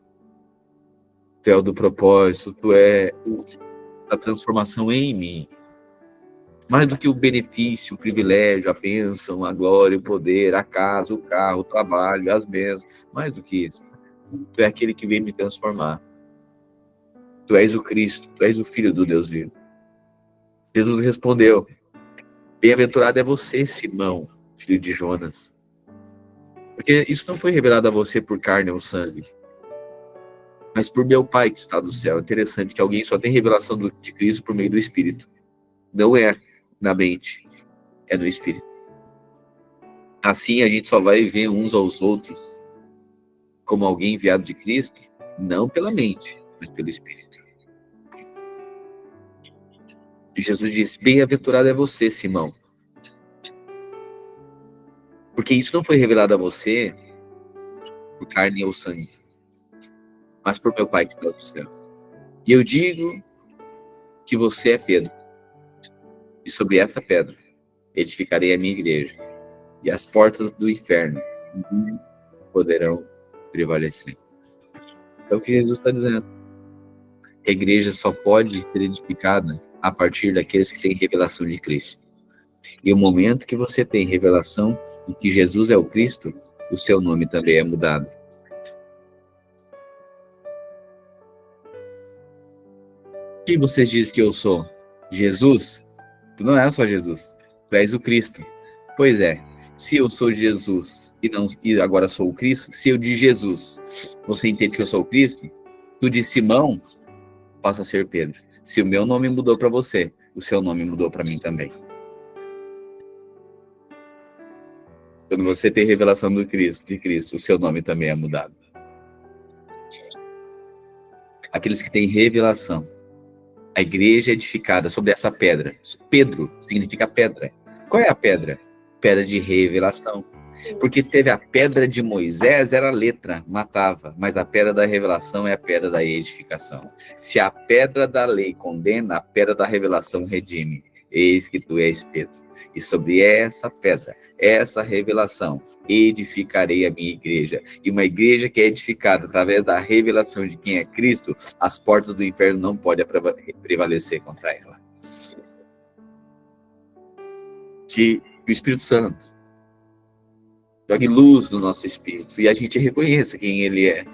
Tu é o do propósito, tu é a transformação em mim. Mais do que o benefício, o privilégio, a bênção, a glória, o poder, a casa, o carro, o trabalho, as bênçãos. Mais do que isso. Tu é aquele que vem me transformar. Tu és o Cristo, tu és o Filho do Deus vivo. Jesus respondeu, bem-aventurado é você, Simão, filho de Jonas. Porque isso não foi revelado a você por carne ou sangue, mas por meu Pai que está no céu. É interessante que alguém só tem revelação de Cristo por meio do Espírito. Não é na mente, é no Espírito. Assim a gente só vai ver uns aos outros como alguém enviado de Cristo, não pela mente, mas pelo Espírito. E Jesus disse, bem-aventurado é você, Simão. Porque isso não foi revelado a você por carne ou sangue, mas por meu Pai que está nos céus. E eu digo que você é Pedro. E sobre essa pedra edificarei a minha igreja. E as portas do inferno não poderão prevalecer. É o que Jesus está dizendo. A igreja só pode ser edificada a partir daqueles que têm revelação de Cristo. E o momento que você tem revelação de que Jesus é o Cristo, o seu nome também é mudado. Quem vocês dizem que eu sou? Jesus? Tu não é só Jesus, tu és o Cristo. Pois é, se eu sou Jesus e agora sou o Cristo, se eu de Jesus, você entende que eu sou o Cristo? Tu de Simão, passa a ser Pedro. Se o meu nome mudou para você, o seu nome mudou para mim também. Quando você tem revelação de Cristo, o seu nome também é mudado. Aqueles que têm revelação. A igreja é edificada sobre essa pedra. Pedro significa pedra. Qual é a pedra? Pedra de revelação. Porque teve a pedra de Moisés, era letra, matava. Mas a pedra da revelação é a pedra da edificação. Se a pedra da lei condena, a pedra da revelação redime. Eis que tu és Pedro. E sobre essa pedra, essa revelação, edificarei a minha igreja. E uma igreja que é edificada através da revelação de quem é Cristo, as portas do inferno não podem prevalecer contra ela. que o Espírito Santo jogue luz no nosso espírito e a gente reconheça quem ele é.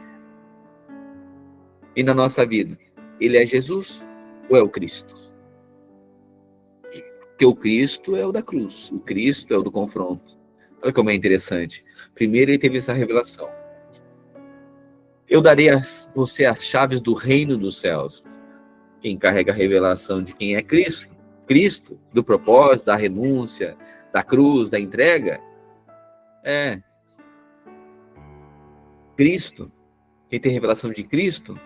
E na nossa vida, ele é Jesus ou é o Cristo? Porque o Cristo é o da cruz, o Cristo é o do confronto. Olha como é interessante. Primeiro ele teve essa revelação. Eu darei a você as chaves do reino dos céus. Quem carrega a revelação de quem é Cristo, Cristo, do propósito, da renúncia, da cruz, da entrega, é Cristo. Quem tem revelação de Cristo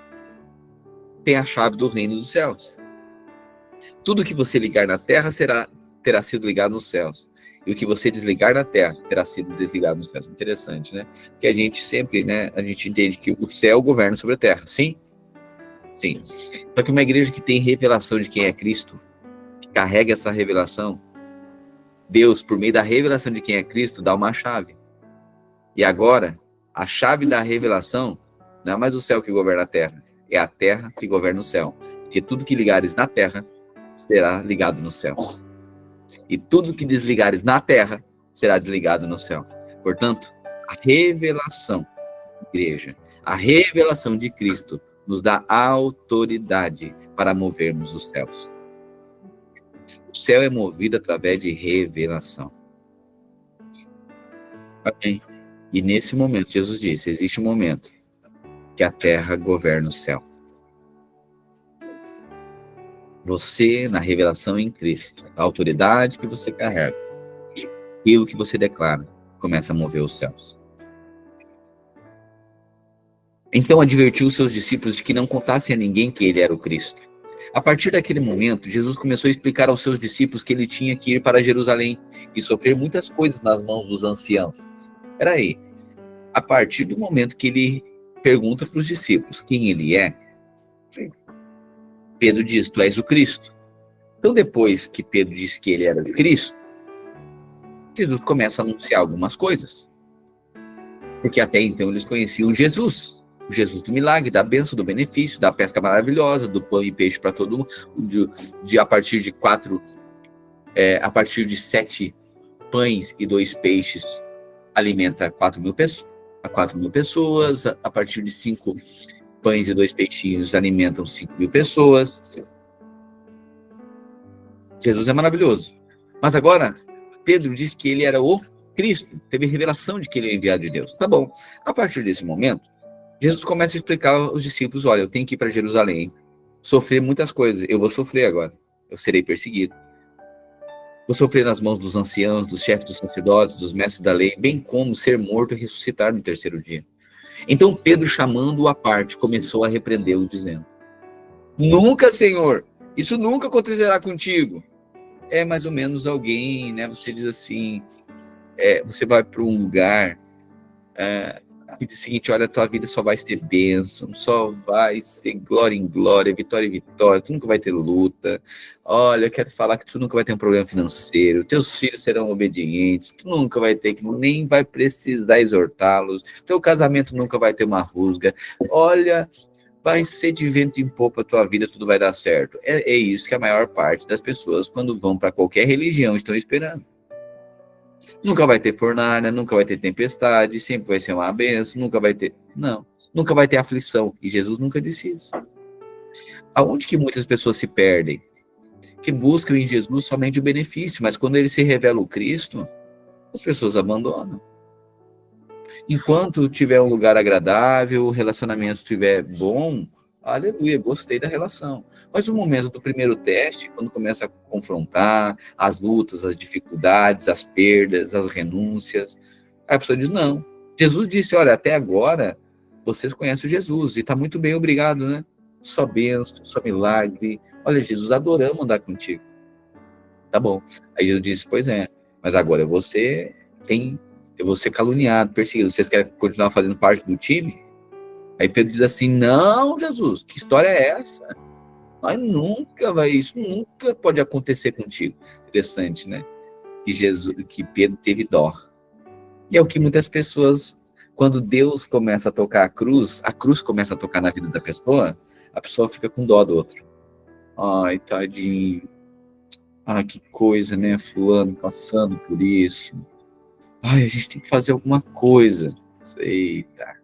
tem a chave do reino dos céus. Tudo que você ligar na terra terá sido ligado nos céus. E o que você desligar na terra terá sido desligado nos céus. Interessante, né? Porque a gente sempre, né? A gente entende que o céu governa sobre a terra. Sim? Sim. Só que uma igreja que tem revelação de quem é Cristo, que carrega essa revelação, Deus, por meio da revelação de quem é Cristo, dá uma chave. E agora, a chave da revelação não é mais o céu que governa a terra, é a terra que governa o céu. Porque tudo que ligares na terra será ligado nos céus. E tudo que desligares na terra será desligado no céu. Portanto, a revelação, igreja, a revelação de Cristo nos dá autoridade para movermos os céus. O céu é movido através de revelação. Amém. E nesse momento, Jesus disse, existe um momento que a terra governa o céu. Você, na revelação em Cristo, a autoridade que você carrega, aquilo que você declara, começa a mover os céus. Então advertiu os seus discípulos de que não contassem a ninguém que ele era o Cristo. A partir daquele momento, Jesus começou a explicar aos seus discípulos que ele tinha que ir para Jerusalém e sofrer muitas coisas nas mãos dos anciãos. Espera aí. A partir do momento que ele pergunta para os discípulos quem ele é, Pedro diz, tu és o Cristo. Então, depois que Pedro disse que ele era o Cristo, Jesus começa a anunciar algumas coisas. Porque até então eles conheciam Jesus. O Jesus do milagre, da bênção, do benefício, da pesca maravilhosa, do pão e peixe para todo mundo, a partir de 7 pães e 2 peixes, alimenta 4 mil pessoas, a partir de 5 pães e 2 peixinhos alimentam 5 mil pessoas. Jesus é maravilhoso. Mas agora, Pedro diz que ele era o Cristo, teve revelação de que ele é enviado de Deus. Tá bom. A partir desse momento, Jesus começa a explicar aos discípulos, olha, eu tenho que ir para Jerusalém, sofrer muitas coisas, eu vou sofrer agora, eu serei perseguido. Vou sofrer nas mãos dos anciãos, dos chefes dos sacerdotes, dos mestres da lei, bem como ser morto e ressuscitar no 3º dia. Então Pedro, chamando-o à parte, começou a repreendê-lo, dizendo, nunca, Senhor, isso nunca acontecerá contigo. É mais ou menos alguém, né? Você diz assim, você vai para um lugar que diz o seguinte, olha, tua vida só vai ter bênção, só vai ser glória em glória, vitória em vitória, tu nunca vai ter luta. Olha, eu quero falar que tu nunca vai ter um problema financeiro, teus filhos serão obedientes, tu nunca vai ter, nem vai precisar exortá-los, teu casamento nunca vai ter uma rusga. Olha, vai ser de vento em popa a tua vida, tudo vai dar certo. É isso que a maior parte das pessoas, quando vão para qualquer religião, estão esperando. Nunca vai ter fornalha, nunca vai ter tempestade, sempre vai ser uma bênção, nunca vai ter... Não, nunca vai ter aflição. E Jesus nunca disse isso. Aonde que muitas pessoas se perdem? Que buscam em Jesus somente o benefício, mas quando ele se revela o Cristo, as pessoas abandonam. Enquanto tiver um lugar agradável, o relacionamento estiver bom, aleluia, gostei da relação. Mas no momento do primeiro teste, quando começa a confrontar as lutas, as dificuldades, as perdas, as renúncias, aí a pessoa diz, não. Jesus disse, olha, até agora vocês conhecem Jesus, e está muito bem, obrigado, né? Só bênção, só milagre. Olha, Jesus, adoramos andar contigo. Tá bom. Aí Jesus disse, pois é, mas agora eu vou ser caluniado, perseguido. Vocês querem continuar fazendo parte do time? Aí Pedro diz assim, não, Jesus, que história é essa? Isso nunca pode acontecer contigo. Interessante, né? Que Pedro teve dó. E é o que muitas pessoas, quando Deus começa a tocar a cruz começa a tocar na vida da pessoa, a pessoa fica com dó do outro. Ai, tadinho. Ah, que coisa, né? Fulano passando por isso. Ai, a gente tem que fazer alguma coisa. Eita.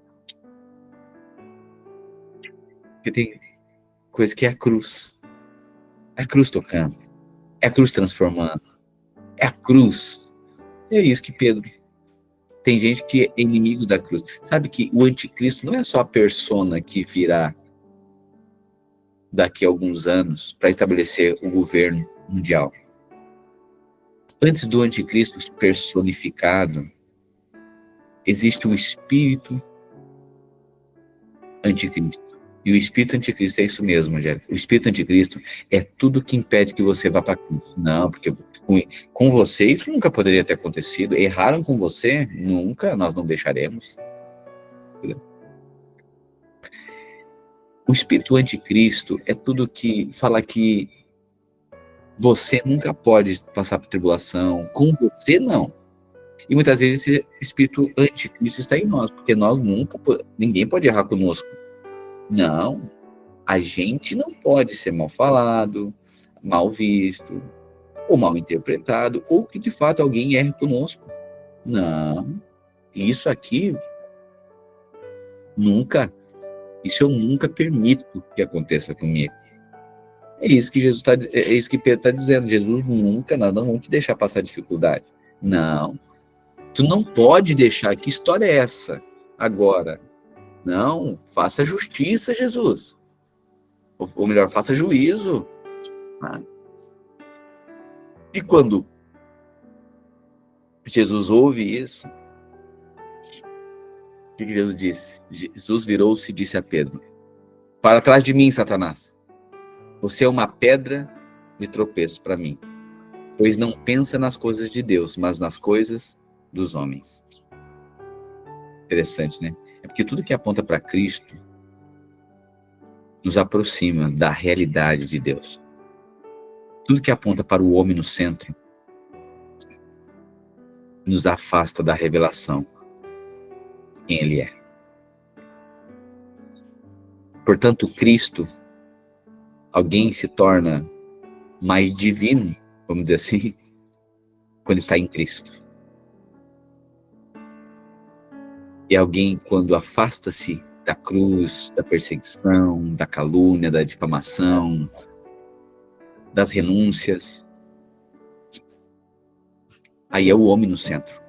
Porque tem coisa que é a cruz. É a cruz tocando. É a cruz transformando. É a cruz. É isso que Pedro. Tem gente que é inimigo da cruz. Sabe que o anticristo não é só a persona que virá daqui a alguns anos para estabelecer o governo mundial. Antes do anticristo personificado, existe o espírito anticristo. E o espírito anticristo é isso mesmo, Angélica. O espírito anticristo é tudo que impede que você vá para a cruz. Não, porque com você isso nunca poderia ter acontecido. Erraram com você? Nunca, nós não deixaremos. O espírito anticristo é tudo que fala que você nunca pode passar por tribulação, com você não. E muitas vezes esse espírito anticristo está em nós, porque nós nunca, ninguém pode errar conosco. Não, a gente não pode ser mal falado, mal visto, ou mal interpretado, ou que de fato alguém erre conosco. Não, isso aqui nunca, isso eu nunca permito que aconteça comigo. É isso que Jesus é isso que Pedro está dizendo. Jesus nunca, nós não vamos te deixar passar dificuldade. Não, tu não pode deixar. Que história é essa? Agora, não, faça justiça, Jesus. Ou melhor, faça juízo. Ah. E quando Jesus ouve isso, o que Jesus disse? Jesus virou-se e disse a Pedro: para trás de mim, Satanás. Você é uma pedra de tropeço para mim, pois não pensa nas coisas de Deus, mas nas coisas dos homens. Interessante, né? É porque tudo que aponta para Cristo nos aproxima da realidade de Deus. Tudo que aponta para o homem no centro nos afasta da revelação de quem Ele é. Portanto, Cristo, alguém se torna mais divino, vamos dizer assim, quando está em Cristo. E alguém, quando afasta-se da cruz, da perseguição, da calúnia, da difamação, das renúncias, aí é o homem no centro.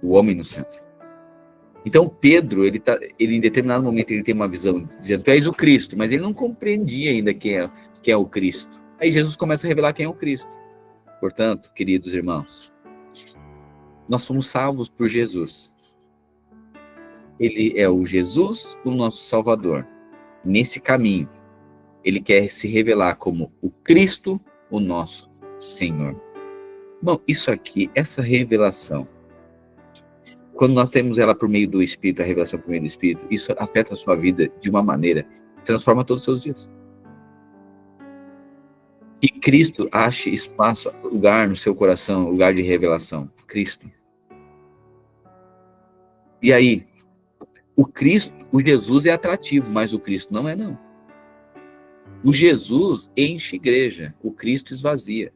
O homem no centro. Então Pedro, ele em determinado momento ele tem uma visão dizendo: tu és o Cristo, mas ele não compreendia ainda quem é o Cristo. Aí Jesus começa a revelar quem é o Cristo. Portanto, queridos irmãos, nós somos salvos por Jesus. Ele é o Jesus, o nosso Salvador. Nesse caminho, ele quer se revelar como o Cristo, o nosso Senhor. Bom, isso aqui, essa revelação, quando nós temos ela por meio do Espírito, a revelação por meio do Espírito, isso afeta a sua vida de uma maneira que transforma todos os seus dias. E Cristo ache espaço, lugar no seu coração, lugar de revelação. Cristo. E aí, o Jesus é atrativo, mas o Cristo não é, não. O Jesus enche igreja, o Cristo esvazia.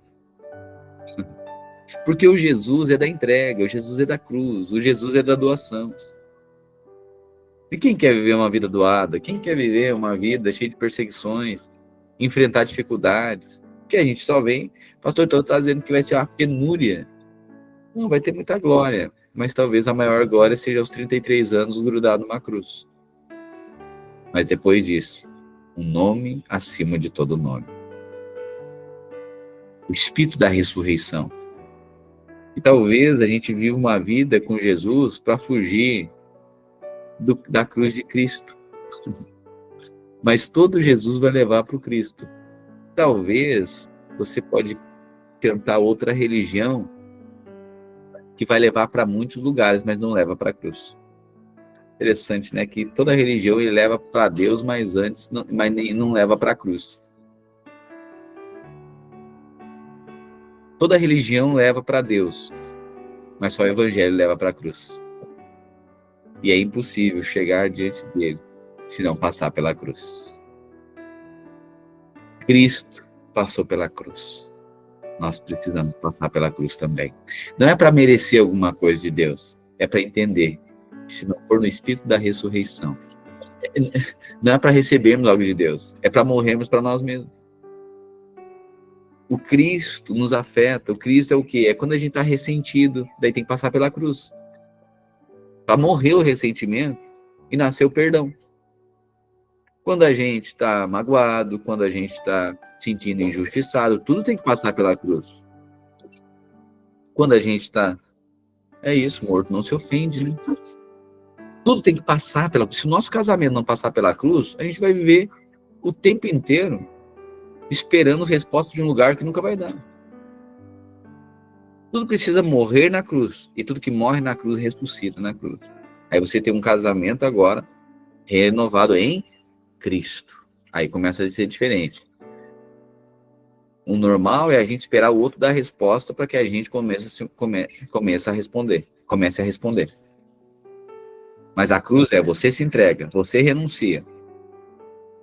Porque o Jesus é da entrega, o Jesus é da cruz, o Jesus é da doação. E quem quer viver uma vida doada? Quem quer viver uma vida cheia de perseguições, enfrentar dificuldades? Que a gente só vem, o pastor todo está dizendo que vai ser uma penúria. Não, vai ter muita glória, mas talvez a maior glória seja aos 33 anos grudado numa cruz. Mas depois disso, um nome acima de todo nome. O Espírito da ressurreição. E talvez a gente viva uma vida com Jesus para fugir da cruz de Cristo. Mas todo Jesus vai levar para o Cristo. Talvez você pode tentar outra religião que vai levar para muitos lugares, mas não leva para a cruz. Interessante, né? Que toda religião ele leva para Deus, mas antes não leva para a cruz. Toda religião leva para Deus, mas só o Evangelho leva para a cruz. E é impossível chegar diante dele se não passar pela cruz. Cristo passou pela cruz. nós precisamos passar pela cruz também. Não é para merecer alguma coisa de Deus, é para entender que se não for no Espírito da ressurreição, não é para recebermos algo de Deus, é para morrermos para nós mesmos. O Cristo nos afeta, o Cristo é o quê? É quando a gente está ressentido, daí tem que passar pela cruz. Para morrer o ressentimento e nascer o perdão. Quando a gente está magoado, quando a gente está sentindo injustiçado, tudo tem que passar pela cruz. Quando a gente está... É isso, morto não se ofende, né? Tudo tem que passar pela cruz. Se o nosso casamento não passar pela cruz, a gente vai viver o tempo inteiro esperando resposta de um lugar que nunca vai dar. Tudo precisa morrer na cruz. E tudo que morre na cruz ressuscita na cruz. Aí você tem um casamento agora renovado em Cristo. Aí começa a ser diferente. O normal é a gente esperar o outro dar a resposta para que a gente comece a responder. Mas a cruz é você se entrega, você renuncia.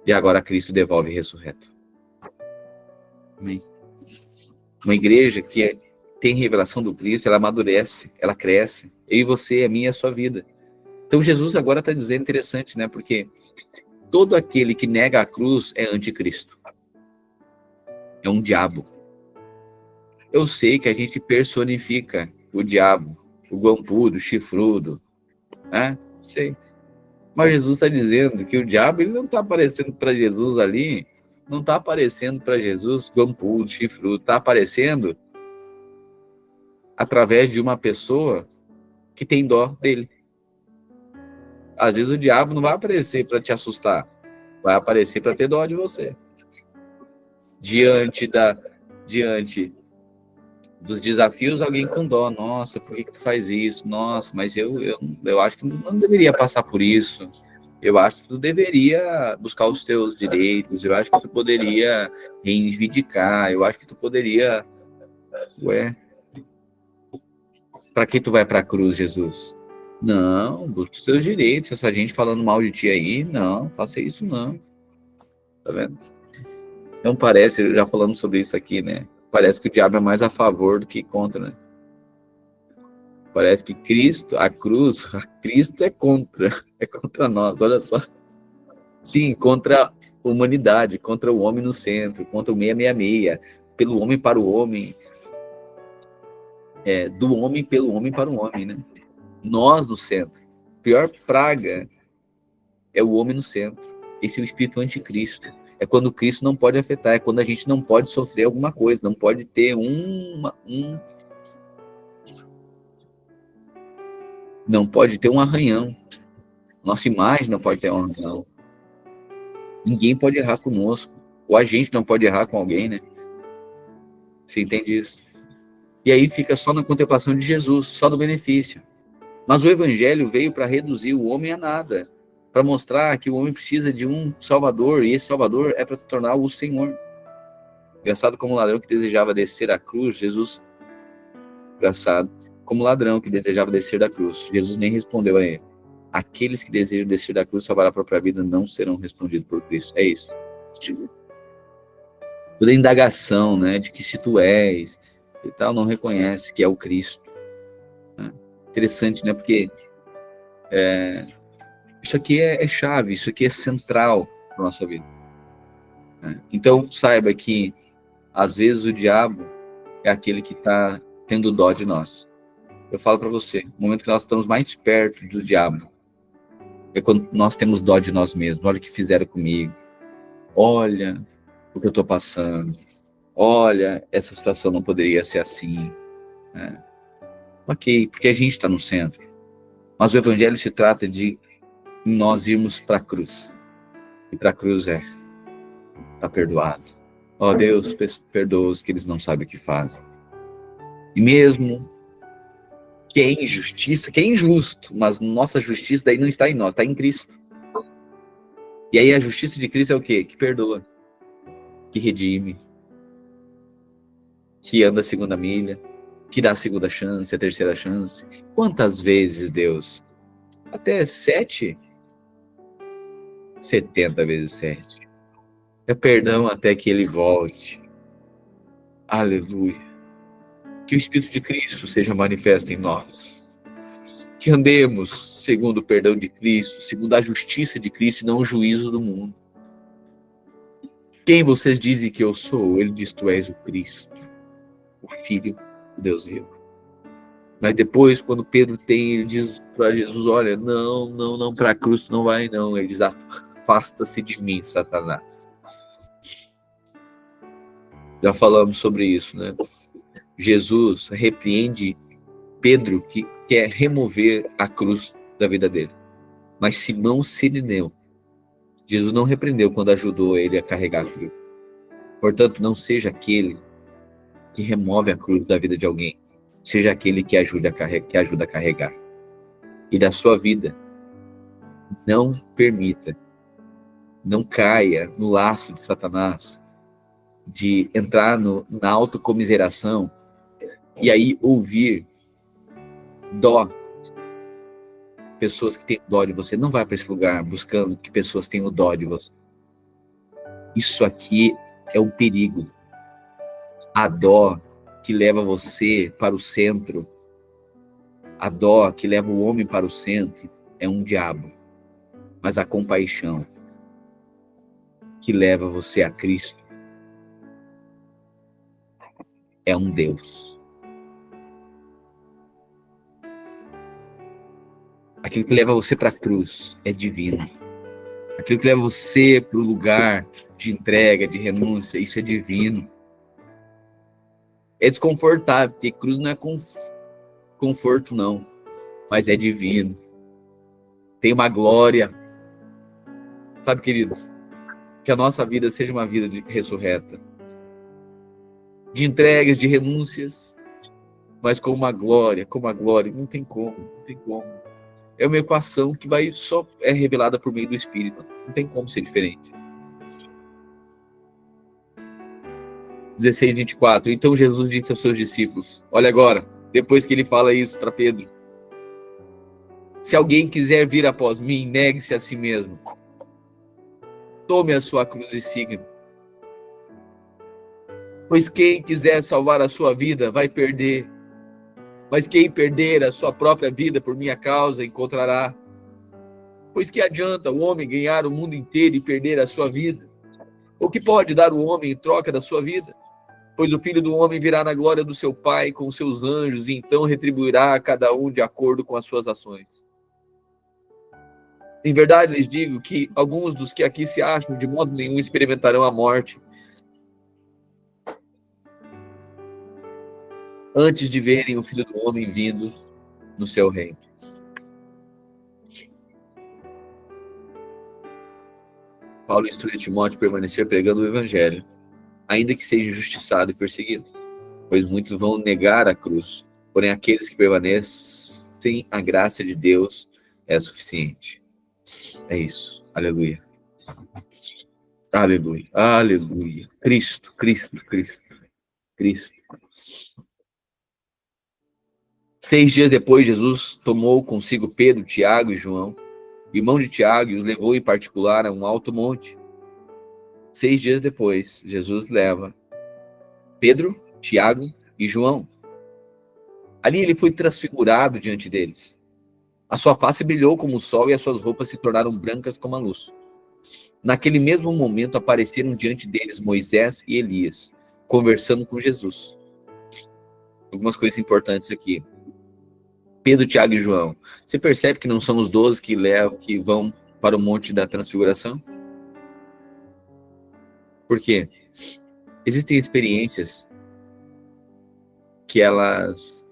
E agora Cristo devolve ressurreto. Amém. Uma igreja que tem revelação do Cristo, ela amadurece, ela cresce. Eu e você, a minha e a sua vida. Então Jesus agora está dizendo, interessante, né? Porque todo aquele que nega a cruz é anticristo. É um diabo. Eu sei que a gente personifica o diabo, o guampudo, o chifrudo, né? Sei. Mas Jesus está dizendo que o diabo ele não está aparecendo para Jesus ali, não está aparecendo para Jesus guampudo, chifrudo, está aparecendo através de uma pessoa que tem dó dele. Às vezes o diabo não vai aparecer para te assustar, vai aparecer para ter dó de você. Diante dos desafios, alguém com dó. Nossa, por que tu faz isso? Nossa, mas eu acho que não deveria passar por isso. Eu acho que tu deveria buscar os teus direitos. Eu acho que tu poderia reivindicar. Eu acho que tu poderia... Ué, para que tu vai para a cruz, Jesus? Não, busca os seus direitos. Essa gente falando mal de ti aí, não, faça isso não. Tá vendo? Não parece, já falamos sobre isso aqui, né? Parece que o diabo é mais a favor do que contra, né? Parece que Cristo, a cruz, Cristo é contra nós, olha só. Sim, contra a humanidade, contra o homem no centro, contra o 666, pelo homem para o homem, do homem pelo homem para o homem, né? Nós no centro. A pior praga é o homem no centro. Esse é o espírito anticristo. É quando Cristo não pode afetar, é quando a gente não pode sofrer alguma coisa, não pode ter não pode ter um arranhão. Nossa imagem não pode ter um arranhão. Ninguém pode errar conosco. Ou a gente não pode errar com alguém, né? Você entende isso? E aí fica só na contemplação de Jesus, só do benefício. Mas o evangelho veio para reduzir o homem a nada, para mostrar que o homem precisa de um salvador, e esse salvador é para se tornar o Senhor. Engraçado, como o ladrão que desejava descer a cruz, Jesus... Engraçado, como o ladrão que desejava descer da cruz, Jesus nem respondeu a ele. Aqueles que desejam descer da cruz, salvar a própria vida, não serão respondidos por Cristo. É isso. Toda indagação, né, de que se tu és e tal, não reconhece que é o Cristo. Né? Interessante, né, porque isso aqui é chave, isso aqui é central para a nossa vida. Né? Então, saiba que, às vezes, o diabo é aquele que está tendo dó de nós. Eu falo para você, no momento que nós estamos mais perto do diabo, é quando nós temos dó de nós mesmos. Olha o que fizeram comigo. Olha o que eu estou passando. Olha, essa situação não poderia ser assim. Né? Ok, porque a gente está no centro. Mas o evangelho se trata de nós irmos para a cruz. E para a cruz está perdoado. Ó Deus, perdoa-os que eles não sabem o que fazem. E mesmo que é injustiça, que é injusto, mas nossa justiça daí não está em nós, está em Cristo. E aí a justiça de Cristo é o quê? Que perdoa, que redime, que anda a segunda milha, que dá a segunda chance, a terceira chance. Quantas vezes, Deus? Até 7? 70 vezes 7. É perdão até que ele volte. Aleluia. Que o Espírito de Cristo seja manifesto em nós. Que andemos segundo o perdão de Cristo, segundo a justiça de Cristo e não o juízo do mundo. Quem vocês dizem que eu sou? Ele diz: tu és o Cristo, o Filho de Deus vivo. Mas depois, quando Pedro ele diz para Jesus: olha, não, para a cruz tu não vai não. Ele diz: afasta-se de mim, Satanás. Já falamos sobre isso, né? Jesus repreende Pedro, que quer remover a cruz da vida dele. Mas Simão Sirineu, Jesus não repreendeu quando ajudou ele a carregar a cruz. Portanto, não seja aquele que remove a cruz da vida de alguém. Seja aquele que ajuda a carregar. E da sua vida, não permita, não caia no laço de Satanás, de entrar na autocomiseração e aí ouvir dó. Pessoas que têm dó de você. Não vai para esse lugar buscando que pessoas tenham dó de você. Isso aqui é um perigo. A dó que leva você para o centro, a dó que leva o homem para o centro, é um diabo. Mas a compaixão que leva você a Cristo é um Deus. Aquilo que leva você para a cruz é divino. Aquilo que leva você para o lugar de entrega, de renúncia, isso é divino. É desconfortável, porque cruz não é conforto, não. Mas é divino. Tem uma glória. Sabe, queridos? Que a nossa vida seja uma vida ressurreta. De entregas, de renúncias. Mas com uma glória, não tem como. É uma equação que só é revelada por meio do Espírito. Não tem como ser diferente. 16:24. Então Jesus disse aos seus discípulos: olha agora, depois que ele fala isso para Pedro: se alguém quiser vir após mim, negue-se a si mesmo. Tome a sua cruz e siga-me. Pois quem quiser salvar a sua vida, vai perder. Mas quem perder a sua própria vida por minha causa, encontrará. Pois que adianta o homem ganhar o mundo inteiro e perder a sua vida? O que pode dar o homem em troca da sua vida? Pois o Filho do Homem virá na glória do seu Pai com os seus anjos, e então retribuirá a cada um de acordo com as suas ações. Em verdade lhes digo que alguns dos que aqui se acham de modo nenhum experimentarão a morte antes de verem o Filho do Homem vindo no seu reino. Paulo instrui Timóteo a permanecer pregando o Evangelho, ainda que seja injustiçado e perseguido, pois muitos vão negar a cruz, porém aqueles que permanecem, a graça de Deus é suficiente. É isso. Aleluia. Aleluia. Aleluia. Cristo. 6 dias depois, Jesus tomou consigo Pedro, Tiago e João, irmão de Tiago, e os levou em particular a um alto monte. 6 dias depois, Jesus leva Pedro, Tiago e João. Ali ele foi transfigurado diante deles. A sua face brilhou como o sol e as suas roupas se tornaram brancas como a luz. Naquele mesmo momento apareceram diante deles Moisés e Elias, conversando com Jesus. Algumas coisas importantes aqui. Pedro, Tiago e João. Você percebe que não são os 12 que vão para o Monte da Transfiguração? Por quê? Existem experiências que elas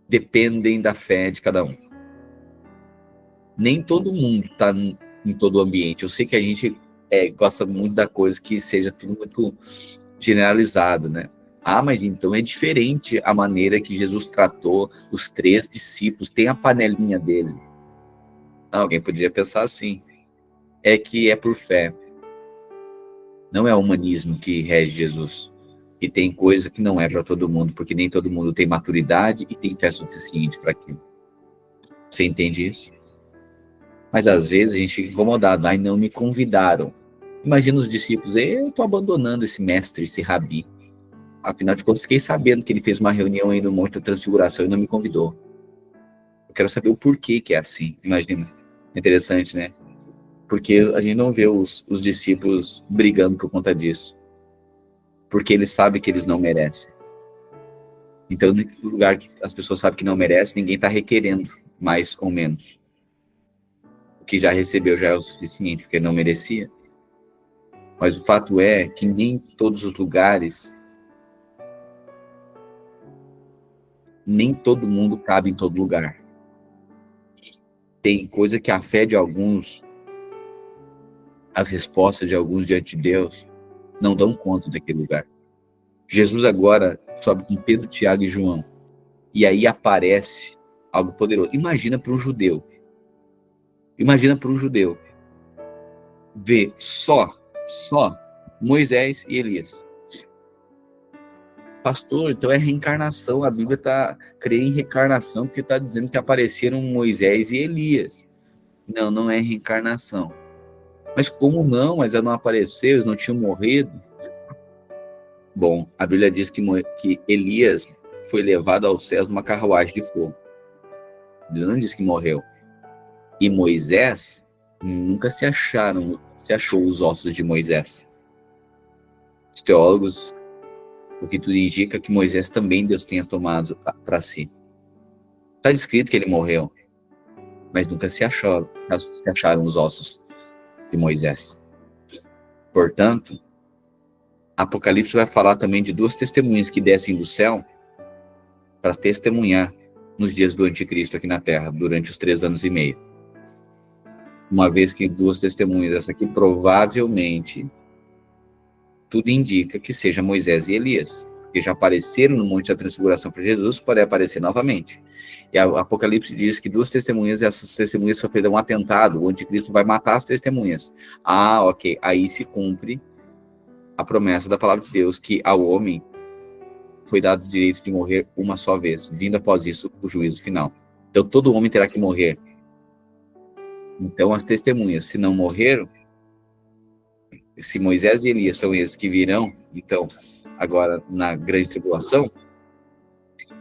dependem da fé de cada um. Nem todo mundo está em todo o ambiente. Eu sei que a gente gosta muito da coisa que seja tudo muito generalizado, né? Mas então é diferente a maneira que Jesus tratou os 3 discípulos. Tem a panelinha dele. Alguém poderia pensar assim. É que é por fé. Não é o humanismo que rege Jesus. E tem coisa que não é para todo mundo, porque nem todo mundo tem maturidade e tem fé suficiente para aquilo. Você entende isso? Mas às vezes a gente fica incomodado. Não me convidaram. Imagina os discípulos: eu estou abandonando esse mestre, esse rabi. Afinal de contas, fiquei sabendo que ele fez uma reunião aí no Monte da Transfiguração e não me convidou. Eu quero saber o porquê que é assim, imagina. Interessante, né? Porque a gente não vê os discípulos brigando por conta disso. Porque eles sabem que eles não merecem. Então, no lugar que as pessoas sabem que não merecem, ninguém está requerendo mais ou menos. O que já recebeu já é o suficiente, porque não merecia. Mas o fato é que nem todos os lugares, nem todo mundo cabe em todo lugar. Tem coisa que a fé de alguns, as respostas de alguns diante de Deus, não dão conta daquele lugar. Jesus agora sobe com Pedro, Tiago e João. E aí aparece algo poderoso. Imagina para um judeu. Ver só Moisés e Elias. Pastor, então é reencarnação. A Bíblia crê em reencarnação porque está dizendo que apareceram Moisés e Elias. Não, não é reencarnação. Mas como não? Mas ela não apareceu, eles não tinham morrido. Bom, a Bíblia diz que Elias foi levado aos céus numa carruagem de fogo. Ele não diz que morreu. E Moisés, nunca se achou os ossos de Moisés. Os teólogos, o que tudo indica que Moisés também Deus tenha tomado para si. Está descrito que ele morreu, mas nunca se acharam os ossos de Moisés. Portanto, Apocalipse vai falar também de 2 testemunhas que descem do céu para testemunhar nos dias do anticristo aqui na Terra, durante os 3 anos e meio. Uma vez que 2 testemunhas, essa aqui provavelmente, tudo indica que seja Moisés e Elias, que já apareceram no Monte da Transfiguração para Jesus, podem aparecer novamente. E o Apocalipse diz que 2 testemunhas, essas testemunhas sofreram um atentado, o anticristo vai matar as testemunhas. Ok, aí se cumpre a promessa da palavra de Deus, que ao homem foi dado o direito de morrer uma só vez, vindo após isso o juízo final. Então todo homem terá que morrer. Então as testemunhas, se não morreram, se Moisés e Elias são esses que virão, então, agora na grande tribulação,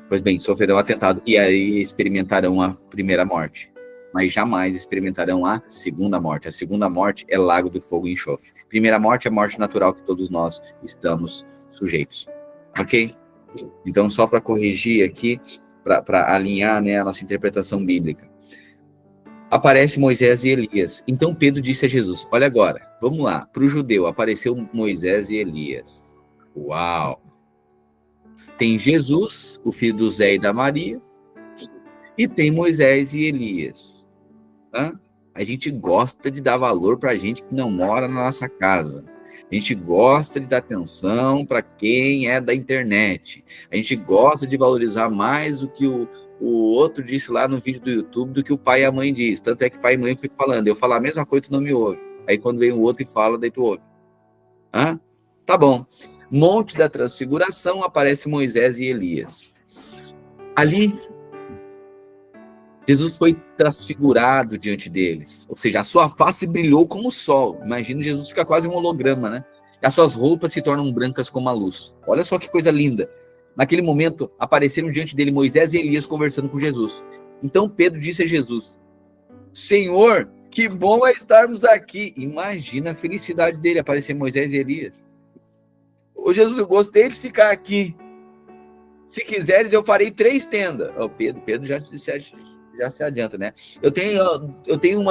pois bem, sofrerão atentado e aí experimentarão a primeira morte, mas jamais experimentarão a segunda morte. A segunda morte é lago do fogo e enxofre. Primeira morte é a morte natural que todos nós estamos sujeitos. Ok? Então, só para corrigir aqui, para alinhar, né, a nossa interpretação bíblica. Aparece Moisés e Elias. Então Pedro disse a Jesus, olha agora, vamos lá, para o judeu apareceu Moisés e Elias. Uau! Tem Jesus, o filho do Zé e da Maria, e tem Moisés e Elias. A gente gosta de dar valor para gente que não mora na nossa casa. A gente gosta de dar atenção para quem é da internet. A gente gosta de valorizar mais o que o outro disse lá no vídeo do YouTube do que o pai e a mãe diz. Tanto é que pai e mãe ficam falando, eu falo a mesma coisa, tu não me ouve. Aí quando vem o outro e fala, daí tu ouve. Tá bom. Monte da Transfiguração, aparece Moisés e Elias. Ali, Jesus foi transfigurado diante deles. Ou seja, a sua face brilhou como o sol. Imagina, Jesus fica quase um holograma, né? E as suas roupas se tornam brancas como a luz. Olha só que coisa linda. Naquele momento, apareceram diante dele Moisés e Elias conversando com Jesus. Então Pedro disse a Jesus, Senhor, que bom é estarmos aqui. Imagina a felicidade dele, aparecer Moisés e Elias. Ô Jesus, eu gostei de ficar aqui. Se quiseres, eu farei 3 tendas. Pedro já se adianta, né? Eu tenho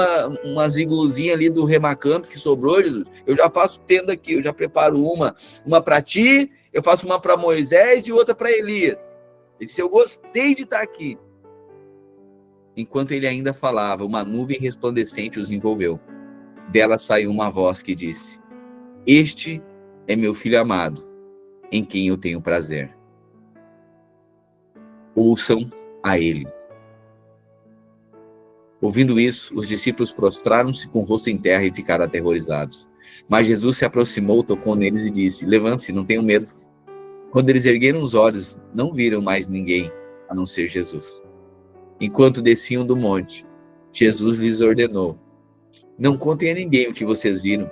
umas igluzinhas ali do Remacamp que sobrou, Jesus. Eu já faço tenda aqui, eu já preparo uma para ti, eu faço uma para Moisés e outra para Elias. Ele disse, eu gostei de estar aqui. Enquanto ele ainda falava, uma nuvem resplandecente os envolveu. Dela saiu uma voz que disse, este é meu filho amado, em quem eu tenho prazer. Ouçam a ele. Ouvindo isso, os discípulos prostraram-se com o rosto em terra e ficaram aterrorizados. Mas Jesus se aproximou, tocou neles e disse, levante-se, não tenham medo. Quando eles ergueram os olhos, não viram mais ninguém, a não ser Jesus. Enquanto desciam do monte, Jesus lhes ordenou, não contem a ninguém o que vocês viram,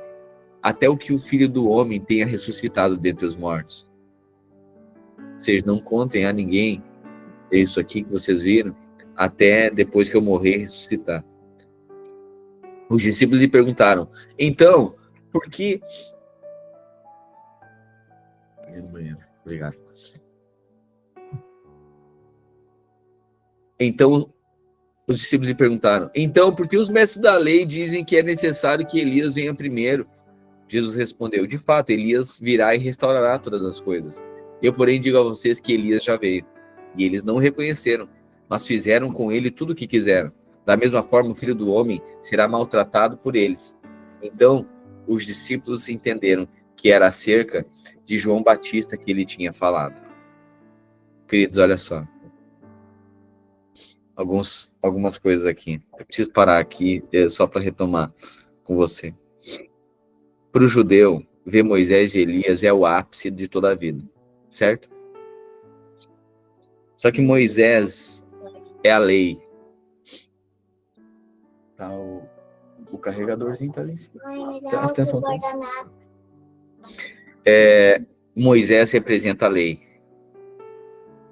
até o que o Filho do Homem tenha ressuscitado dentre os mortos. Vocês não contem a ninguém isso aqui que vocês viram, até depois que eu morrer e ressuscitar. Os discípulos lhe perguntaram, então, por que... Obrigado. Então, os discípulos lhe perguntaram, então, por que os mestres da lei dizem que é necessário que Elias venha primeiro? Jesus respondeu, de fato, Elias virá e restaurará todas as coisas. Eu, porém, digo a vocês que Elias já veio. E eles não o reconheceram, mas fizeram com ele tudo o que quiseram. Da mesma forma, o Filho do Homem será maltratado por eles. Então, os discípulos entenderam que era acerca de João Batista que ele tinha falado. Queridos, olha só. Algumas coisas aqui. Eu preciso parar aqui só para retomar com você. Para o judeu, ver Moisés e Elias é o ápice de toda a vida, certo? Só que Moisés é a lei. Tá o carregadorzinho tá ali em cima. Atenção, tá? Moisés representa a lei.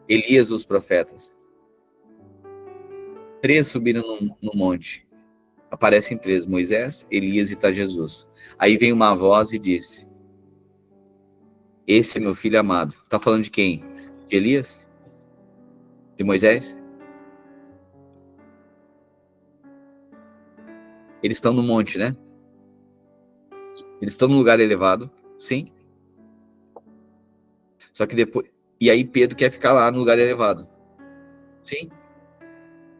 Elias, os profetas. 3 subiram no monte. Aparecem 3, Moisés, Elias e tá Jesus. Aí vem uma voz e disse, esse é meu filho amado. Tá falando de quem? De Elias? De Moisés? Eles estão no monte, né? Eles estão num lugar elevado, sim. Só que depois... E aí Pedro quer ficar lá no lugar elevado. Sim.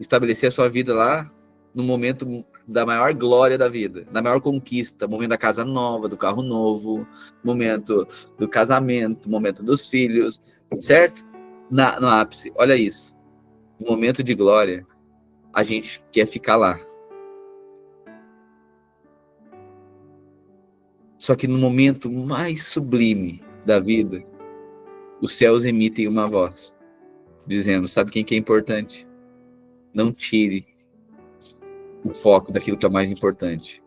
Estabelecer a sua vida lá no momento da maior glória da vida, da maior conquista, momento da casa nova, do carro novo, momento do casamento, momento dos filhos, certo? No ápice, olha isso. No momento de glória, a gente quer ficar lá. Só que no momento mais sublime da vida, os céus emitem uma voz, dizendo, sabe quem que é importante? Não tire o foco daquilo que é mais importante.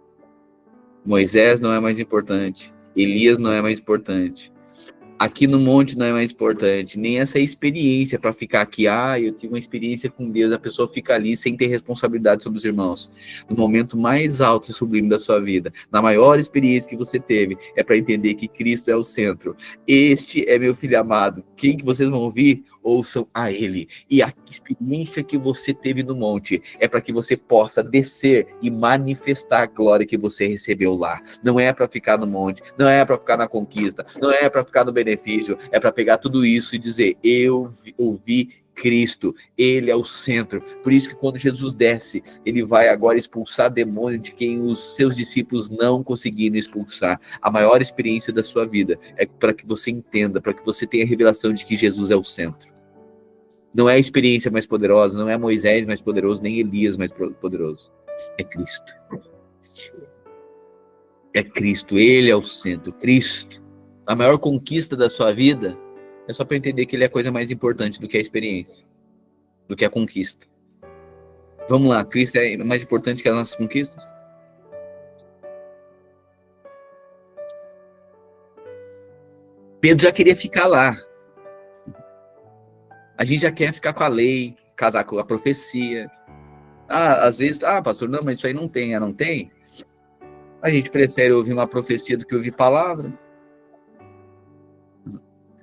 Moisés não é mais importante. Elias não é mais importante. Aqui no monte não é mais importante. Nem essa experiência para ficar aqui. Eu tive uma experiência com Deus. A pessoa fica ali sem ter responsabilidade sobre os irmãos. No momento mais alto e sublime da sua vida, na maior experiência que você teve, é para entender que Cristo é o centro. Este é meu filho amado. Quem que vocês vão ouvir? Ouçam a ele. E a experiência que você teve no monte é para que você possa descer e manifestar a glória que você recebeu lá. Não é para ficar no monte, não é para ficar na conquista, não é para ficar no benefício, é para pegar tudo isso e dizer, eu ouvi Cristo, ele é o centro. Por isso que quando Jesus desce, ele vai agora expulsar demônio de quem os seus discípulos não conseguiram expulsar. A maior experiência da sua vida é para que você entenda, para que você tenha a revelação de que Jesus é o centro. Não é a experiência mais poderosa, não é Moisés mais poderoso, nem Elias mais poderoso. É Cristo. É Cristo, ele é o centro, Cristo. A maior conquista da sua vida é só para entender que ele é a coisa mais importante do que a experiência, do que a conquista. Vamos lá, Cristo é mais importante que as nossas conquistas? Pedro já queria ficar lá. A gente já quer ficar com a lei, casar com a profecia. Às vezes, pastor, não, mas isso aí não tem, não tem. A gente prefere ouvir uma profecia do que ouvir palavra.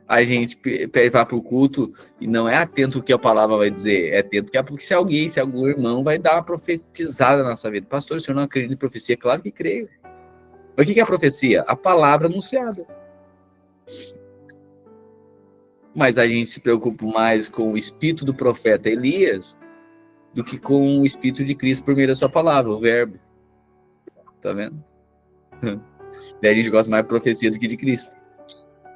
A gente vai para o culto e não é atento ao que a palavra vai dizer, é atento que se algum irmão vai dar uma profetizada na nossa vida. Pastor, o senhor não acredita em profecia? Claro que creio. Mas o que é a profecia? A palavra anunciada. Mas a gente se preocupa mais com o espírito do profeta Elias do que com o espírito de Cristo por meio da sua palavra, o verbo. Tá vendo? Daí a gente gosta mais de profecia do que de Cristo.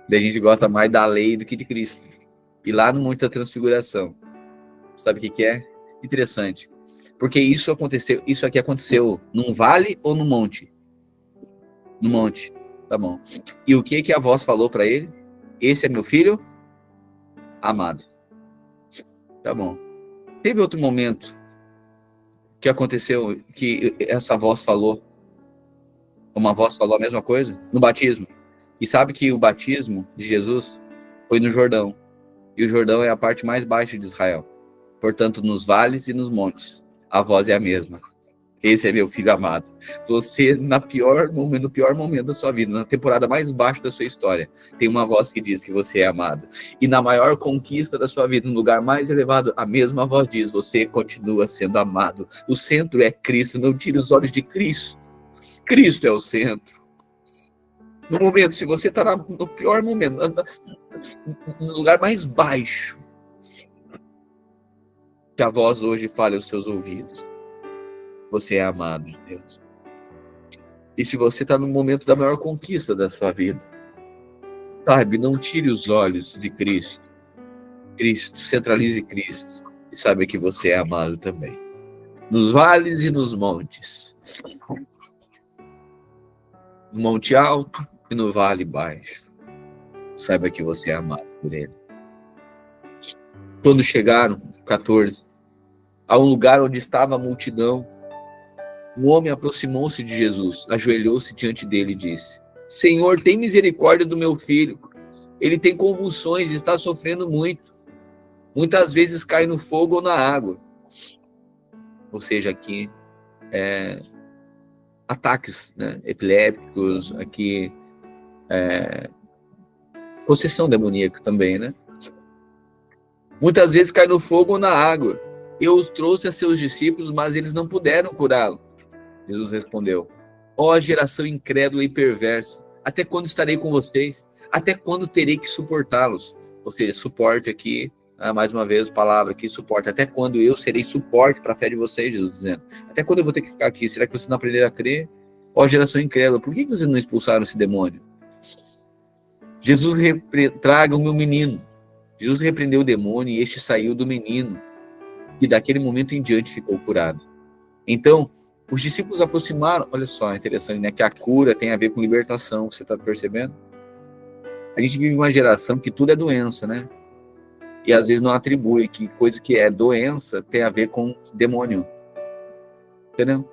Daí a gente gosta mais da lei do que de Cristo. E lá no Monte da Transfiguração, sabe o que é? Interessante. Porque isso aqui aconteceu num vale ou no monte? No monte. Tá bom. E o que a voz falou para ele? Esse é meu filho amado. Tá bom. Teve outro momento que aconteceu que essa voz falou, uma voz falou a mesma coisa? No batismo. E sabe que o batismo de Jesus foi no Jordão. e o Jordão é a parte mais baixa de Israel. Portanto, nos vales e nos montes, a voz é a mesma. Esse é meu filho amado. Você, no pior momento da sua vida, na temporada mais baixa da sua história, tem uma voz que diz que você é amado. E na maior conquista da sua vida, no lugar mais elevado, a mesma voz diz, você continua sendo amado. O centro é Cristo, não tire os olhos de Cristo. Cristo é o centro. No momento, se você está no pior momento, no lugar mais baixo, que a voz hoje fale aos seus ouvidos. Você é amado de Deus. E se você está no momento da maior conquista da sua vida, sabe, não tire os olhos de Cristo. Cristo, centralize Cristo. E saiba que você é amado também. Nos vales e nos montes. No monte alto e no vale baixo. Saiba que você é amado por Ele. Quando chegaram, 14, a um lugar onde estava a multidão, um homem aproximou-se de Jesus, ajoelhou-se diante dele e disse: Senhor, tem misericórdia do meu filho. Ele tem convulsões e está sofrendo muito. Muitas vezes cai no fogo ou na água. Ou seja, aqui, ataques, né, epilépticos, aqui, possessão demoníaca também, né? Muitas vezes cai no fogo ou na água. Eu os trouxe a seus discípulos, mas eles não puderam curá-lo. Jesus respondeu: Ó geração incrédula e perversa, até quando estarei com vocês? Até quando terei que suportá-los? Ou seja, suporte aqui, mais uma vez, palavra aqui, suporte. Até quando eu serei suporte para a fé de vocês, Jesus dizendo. Até quando eu vou ter que ficar aqui? Será que vocês não aprenderam a crer? Ó geração incrédula, por que vocês não expulsaram esse demônio? Jesus traga o meu menino. Jesus repreendeu o demônio e este saiu do menino. E daquele momento em diante ficou curado. Então, os discípulos aproximaram, olha só, interessante, né? Que a cura tem a ver com libertação, você está percebendo? A gente vive uma geração que tudo é doença, né? E às vezes não atribui que coisa que é doença tem a ver com demônio. Entendeu?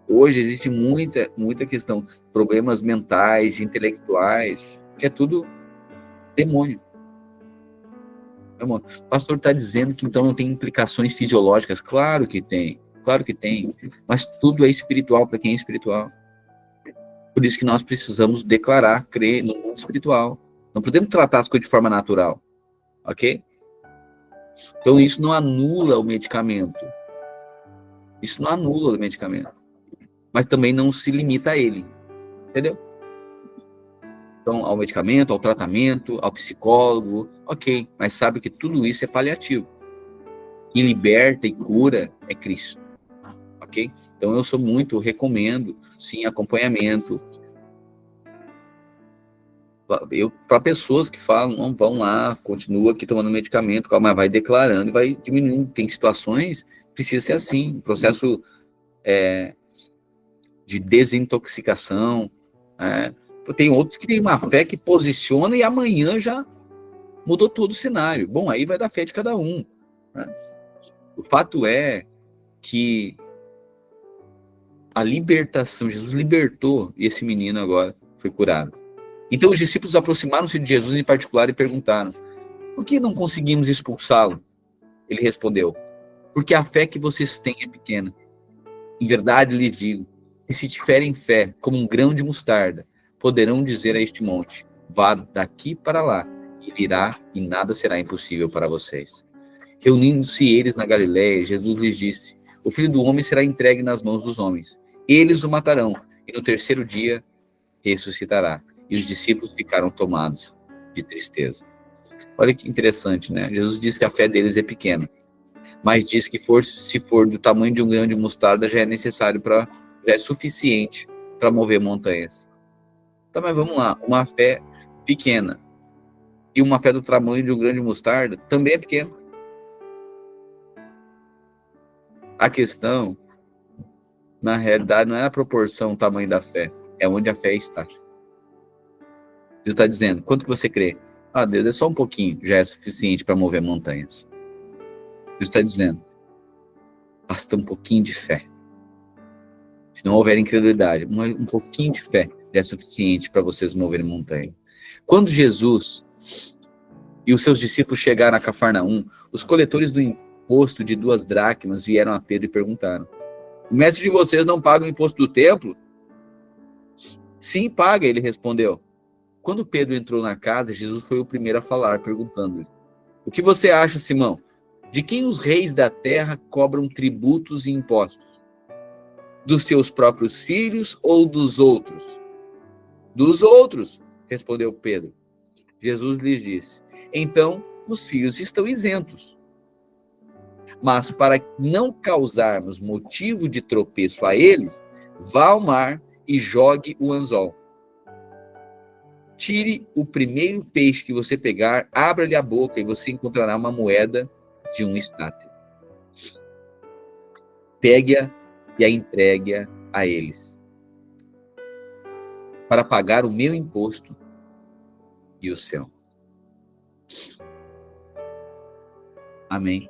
Hoje existe muita questão, problemas mentais, intelectuais, que é tudo demônio. O pastor está dizendo que então não tem implicações fisiológicas. Claro que tem. Claro que tem, mas tudo é espiritual para quem é espiritual. Por isso que nós precisamos declarar, crer no mundo espiritual. Não podemos tratar as coisas de forma natural, ok? Então isso não anula o medicamento. Isso não anula o medicamento. Mas também não se limita a ele, entendeu? Então, ao medicamento, ao tratamento, ao psicólogo, ok. Mas sabe que tudo isso é paliativo. Quem liberta e cura é Cristo. Ok? Então eu recomendo, sim, acompanhamento. Para pessoas que falam, não, vão lá, continua aqui tomando medicamento, mas vai declarando e vai diminuindo. Tem situações, precisa ser assim, processo de desintoxicação. Tem outros que têm uma fé que posiciona e amanhã já mudou todo o cenário. Bom, aí vai da fé de cada um. Né? O fato é que a libertação, Jesus libertou e esse menino agora foi curado. Então os discípulos aproximaram-se de Jesus em particular e perguntaram: por que não conseguimos expulsá-lo? Ele respondeu: porque a fé que vocês têm é pequena. Em verdade lhes digo, que se tiverem fé como um grão de mostarda, poderão dizer a este monte: vá daqui para lá, e ele irá, e nada será impossível para vocês. Reunindo-se eles na Galiléia, Jesus lhes disse: o Filho do Homem será entregue nas mãos dos homens. Eles o matarão, e no terceiro dia ressuscitará. E os discípulos ficaram tomados de tristeza. Olha que interessante, né? Jesus diz que a fé deles é pequena, mas diz que se for do tamanho de um grão de mostarda, já é necessário já é suficiente para mover montanhas. Tá, mas vamos lá, uma fé pequena e uma fé do tamanho de um grão de mostarda também é pequena. A questão, na realidade, não é a proporção, o tamanho da fé, é onde a fé está. Deus está dizendo, quanto que você crê? Ah, Deus, é só um pouquinho, já é suficiente para mover montanhas. Deus está dizendo, basta um pouquinho de fé. Se não houver incredulidade, um pouquinho de fé já é suficiente para vocês moverem montanha. Quando Jesus e os seus discípulos chegaram a Cafarnaum, os coletores do imposto de 2 dracmas vieram a Pedro e perguntaram: o mestre de vocês não paga o imposto do templo? Sim, paga, ele respondeu. Quando Pedro entrou na casa, Jesus foi o primeiro a falar, perguntando-lhe: o que você acha, Simão? De quem os reis da terra cobram tributos e impostos? Dos seus próprios filhos ou dos outros? Dos outros, respondeu Pedro. Jesus lhes disse: então os filhos estão isentos. Mas para não causarmos motivo de tropeço a eles, vá ao mar e jogue o anzol. Tire o primeiro peixe que você pegar, abra-lhe a boca e você encontrará uma moeda de 1 estádio. Pegue-a e a entregue-a a eles, para pagar o meu imposto e o seu. Amém.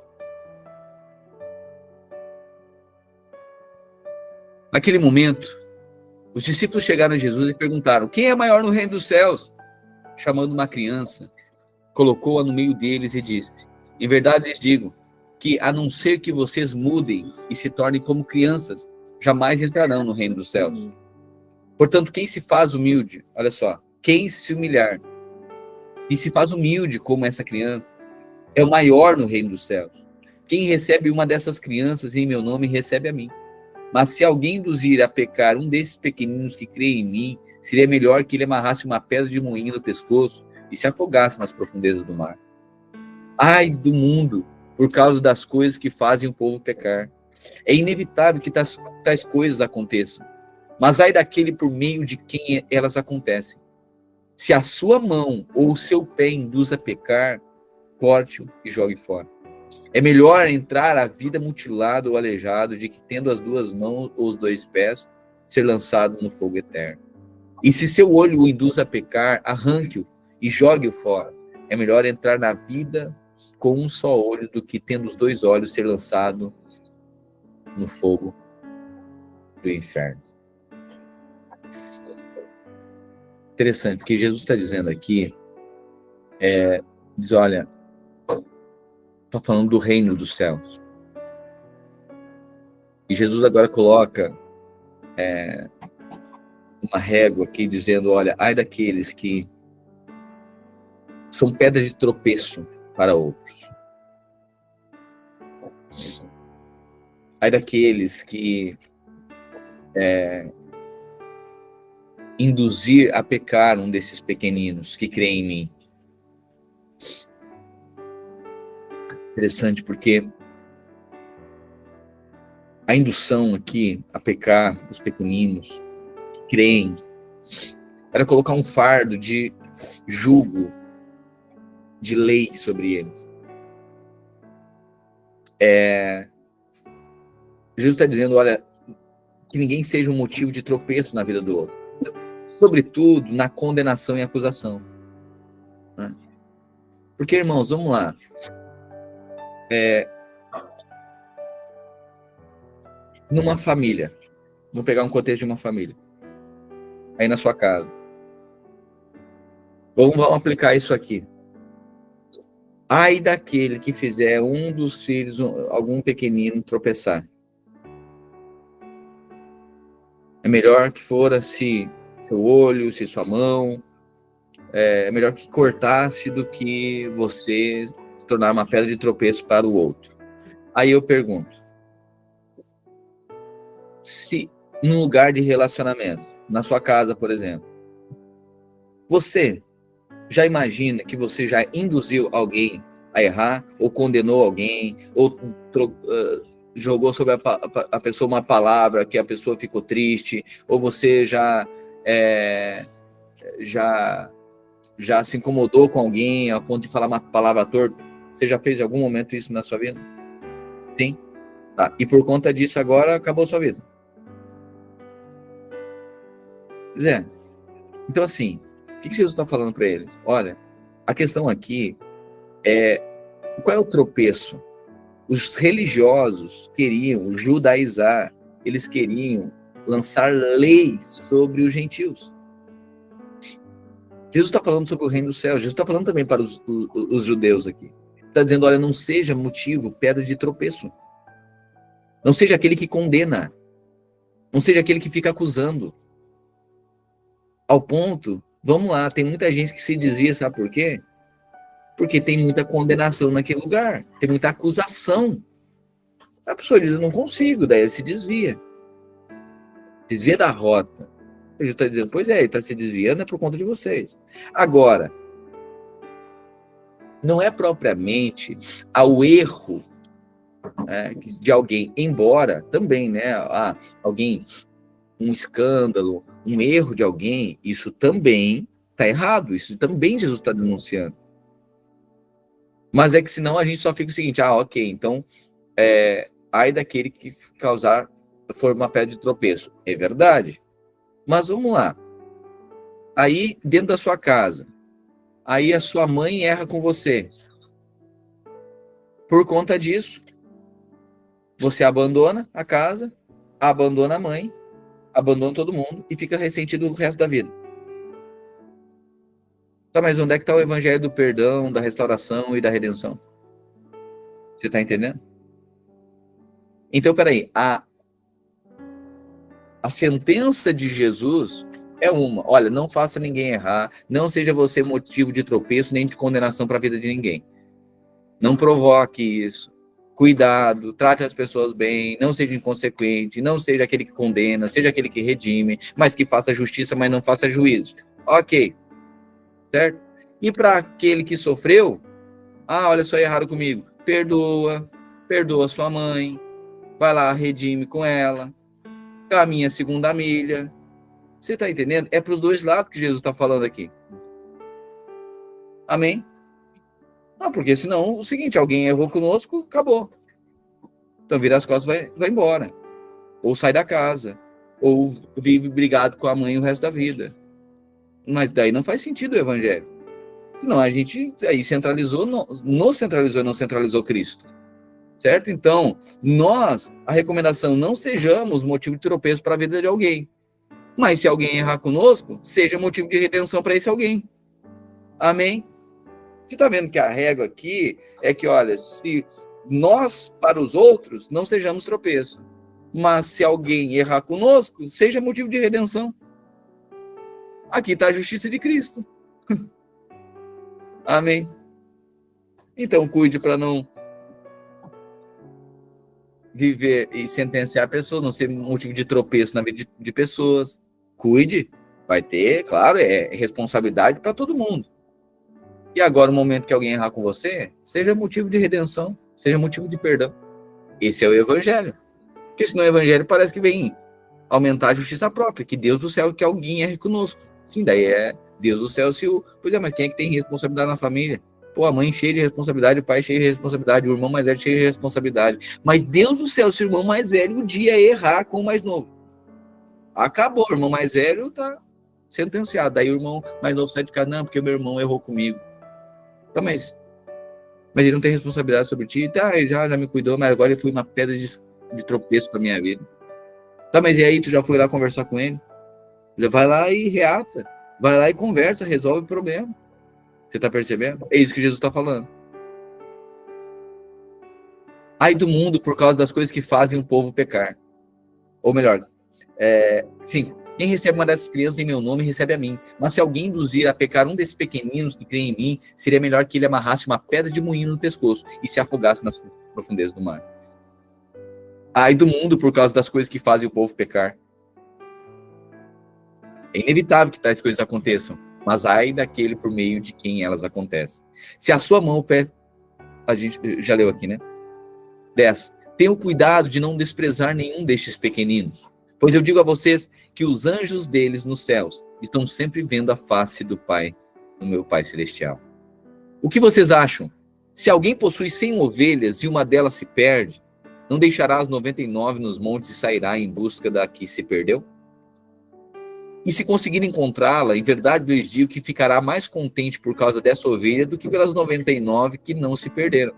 Naquele momento, os discípulos chegaram a Jesus e perguntaram: quem é maior no reino dos céus? Chamando uma criança, colocou-a no meio deles e disse: em verdade lhes digo que, a não ser que vocês mudem e se tornem como crianças, jamais entrarão no reino dos céus. Portanto, quem se faz humilde, olha só, quem se humilhar e se faz humilde como essa criança, é o maior no reino dos céus. Quem recebe uma dessas crianças em meu nome, recebe a mim. Mas se alguém induzir a pecar um desses pequeninos que creem em mim, seria melhor que ele amarrasse uma pedra de moinho no pescoço e se afogasse nas profundezas do mar. Ai do mundo, por causa das coisas que fazem o povo pecar. É inevitável que tais coisas aconteçam, mas ai daquele por meio de quem elas acontecem. Se a sua mão ou o seu pé induz a pecar, corte-o e jogue fora. É melhor entrar a vida mutilado ou aleijado de que, tendo as 2 mãos ou os 2 pés, ser lançado no fogo eterno. E se seu olho o induz a pecar, arranque-o e jogue-o fora. É melhor entrar na vida com um só olho do que, tendo os 2 olhos, ser lançado no fogo do inferno. Interessante, porque Jesus está dizendo aqui, diz, olha, está falando do reino dos céus. E Jesus agora coloca uma régua aqui, dizendo, olha, ai daqueles que são pedras de tropeço para outros. Ai daqueles que induzir a pecar um desses pequeninos que creem em mim. Interessante, porque a indução aqui a pecar os pequeninos que creem era colocar um fardo de jugo, de lei sobre eles. Jesus está dizendo, olha, que ninguém seja um motivo de tropeço na vida do outro. Sobretudo na condenação e acusação. Né? Porque, irmãos, vamos lá. Numa família, vamos pegar um contexto de uma família, aí na sua casa. Vamos aplicar isso aqui. Ai daquele que fizer um dos filhos, algum pequenino, tropeçar. É melhor que fora se seu olho, se sua mão, é melhor que cortasse do que você se tornar uma pedra de tropeço para o outro. Aí eu pergunto, se num lugar de relacionamento, na sua casa, por exemplo, você já imagina que você já induziu alguém a errar, ou condenou alguém, ou jogou sobre a pessoa uma palavra que a pessoa ficou triste, ou você já se incomodou com alguém a ponto de falar uma palavra torta? Você já fez em algum momento isso na sua vida? Sim? Tá. E por conta disso agora acabou a sua vida. Então assim, o que Jesus está falando para eles? Olha, a questão aqui qual é o tropeço? Os religiosos queriam judaizar, eles queriam lançar leis sobre os gentios. Jesus está falando sobre o reino dos céus. Jesus está falando também para os judeus aqui. Está dizendo, olha, não seja motivo, pedra de tropeço. Não seja aquele que condena. Não seja aquele que fica acusando. Ao ponto, vamos lá, tem muita gente que se desvia, sabe por quê? Porque tem muita condenação naquele lugar. Tem muita acusação. A pessoa diz, eu não consigo, daí ele se desvia. Desvia da rota. Jesus está dizendo, pois é, ele está se desviando é por conta de vocês. Agora, não é propriamente ao erro de alguém, embora também, né, alguém, um escândalo, um erro de alguém, isso também está errado, isso também Jesus está denunciando. Mas é que senão a gente só fica o seguinte, ok, então, ai daquele que for uma pedra de tropeço. É verdade. Mas vamos lá. Aí, dentro da sua casa, aí a sua mãe erra com você. Por conta disso, você abandona a casa, abandona a mãe, abandona todo mundo e fica ressentido o resto da vida. Tá, mas onde é que está o evangelho do perdão, da restauração e da redenção? Você está entendendo? Então, peraí, a sentença de Jesus é uma. Olha, não faça ninguém errar, não seja você motivo de tropeço nem de condenação para a vida de ninguém. Não provoque isso. Cuidado, trate as pessoas bem, não seja inconsequente, não seja aquele que condena, seja aquele que redime, mas que faça justiça, mas não faça juízo. Ok. Certo? E para aquele que sofreu, olha só, erraram comigo. Perdoa sua mãe, vai lá, redime com ela, caminha a segunda milha. Você está entendendo? É para os dois lados que Jesus está falando aqui. Amém? Não, porque senão, o seguinte, alguém errou conosco, acabou. Então vira as costas, vai embora. Ou sai da casa. Ou vive brigado com a mãe o resto da vida. Mas daí não faz sentido o evangelho. Não, a gente aí centralizou, não centralizou Cristo. Certo? Então, a recomendação, não sejamos motivo de tropeço para a vida de alguém. Mas se alguém errar conosco, seja motivo de redenção para esse alguém. Amém? Você está vendo que a regra aqui é que, olha, se nós, para os outros, não sejamos tropeço. Mas se alguém errar conosco, seja motivo de redenção. Aqui está a justiça de Cristo. Amém? Então, cuide para não viver e sentenciar pessoas, não ser motivo de tropeço na vida de pessoas. Cuide. Vai ter, claro, é responsabilidade para todo mundo. E agora, no momento que alguém errar com você, seja motivo de redenção, seja motivo de perdão. Esse é o evangelho. Porque senão o evangelho parece que vem aumentar a justiça própria, que Deus do céu que alguém erre conosco. Sim, daí é Deus do céu se o... Pois é, mas quem é que tem responsabilidade na família? Pô, a mãe cheia de responsabilidade, o pai cheio de responsabilidade, o irmão mais velho cheio de responsabilidade. Mas Deus do céu, se o irmão mais velho um dia errar com o mais novo. Acabou, o irmão mais velho tá sentenciado. Daí o irmão mais novo sai de casa, não, porque o meu irmão errou comigo. Então, mas ele não tem responsabilidade sobre ti. Tá, ele já me cuidou, mas agora ele foi uma pedra de tropeço para minha vida. Tá, mas e aí, tu já foi lá conversar com ele? Já vai lá e reata. Vai lá e conversa, resolve o problema. Você tá percebendo? É isso que Jesus está falando. Ai do mundo por causa das coisas que fazem o povo pecar. Ou melhor, 5. Quem recebe uma dessas crianças em meu nome, recebe a mim. Mas se alguém induzir a pecar um desses pequeninos que creem em mim, seria melhor que ele amarrasse uma pedra de moinho no pescoço e se afogasse nas profundezas do mar. Ai do mundo por causa das coisas que fazem o povo pecar. É inevitável que tais coisas aconteçam, mas ai daquele por meio de quem elas acontecem. Se a sua mão ou pé... A gente já leu aqui, né? 10. Tenham cuidado de não desprezar nenhum destes pequeninos, pois eu digo a vocês que os anjos deles nos céus estão sempre vendo a face do Pai, do meu Pai Celestial. O que vocês acham? Se alguém possui 100 ovelhas e uma delas se perde, não deixará as 99 nos montes e sairá em busca da que se perdeu? E se conseguir encontrá-la, em verdade lhes digo que ficará mais contente por causa dessa ovelha do que pelas 99 que não se perderam.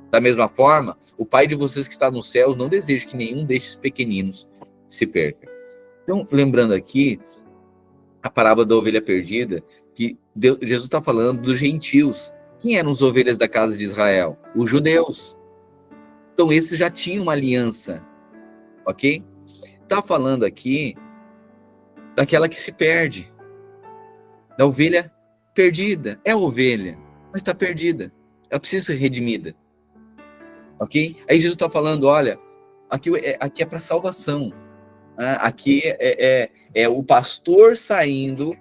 Da mesma forma, o Pai de vocês que está nos céus não deseja que nenhum destes pequeninos se perca. Então, lembrando aqui, a parábola da ovelha perdida, que Jesus está falando dos gentios. Quem eram as ovelhas da casa de Israel? Os judeus. Então, esses já tinham uma aliança, ok? Está falando aqui daquela que se perde, da ovelha perdida. É ovelha, mas está perdida. Ela precisa ser redimida, ok? Aí Jesus está falando, olha, aqui é para salvação. Né? Aqui é o pastor saindo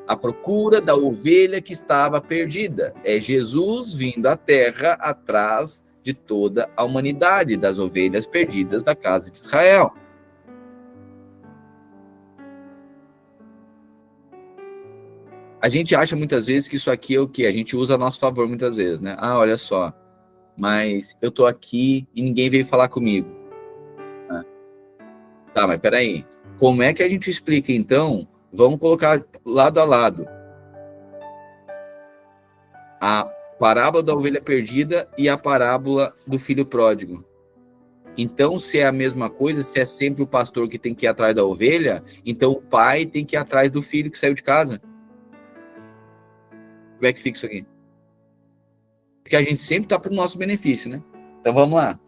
à procura da ovelha que estava perdida. É Jesus vindo à terra atrás de toda a humanidade, das ovelhas perdidas da casa de Israel. A gente acha muitas vezes que isso aqui é o quê? A gente usa a nosso favor muitas vezes, né? Ah, olha só, mas eu tô aqui e ninguém veio falar comigo. Ah, tá, mas peraí. Como é que a gente explica, então? Vamos colocar lado a lado a parábola da ovelha perdida e a parábola do filho pródigo. Então, se é a mesma coisa, se é sempre o pastor que tem que ir atrás da ovelha, então o pai tem que ir atrás do filho que saiu de casa. Como é que fica isso aqui? Porque a gente sempre está para o nosso benefício, né? Então vamos lá.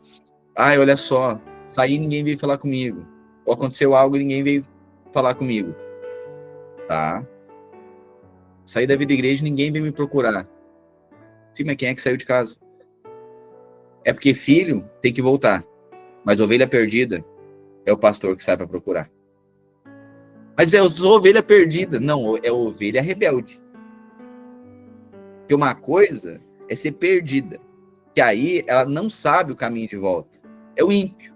Ai, olha só, saí e ninguém veio falar comigo. Ou aconteceu algo e ninguém veio falar comigo. Tá. Saí da vida da igreja e ninguém veio me procurar. Sim, mas quem é que saiu de casa? É porque filho tem que voltar. Mas ovelha perdida é o pastor que sai para procurar. Mas é ovelha perdida. Não, é ovelha rebelde. Porque uma coisa é ser perdida. Que aí ela não sabe o caminho de volta. É o ímpio.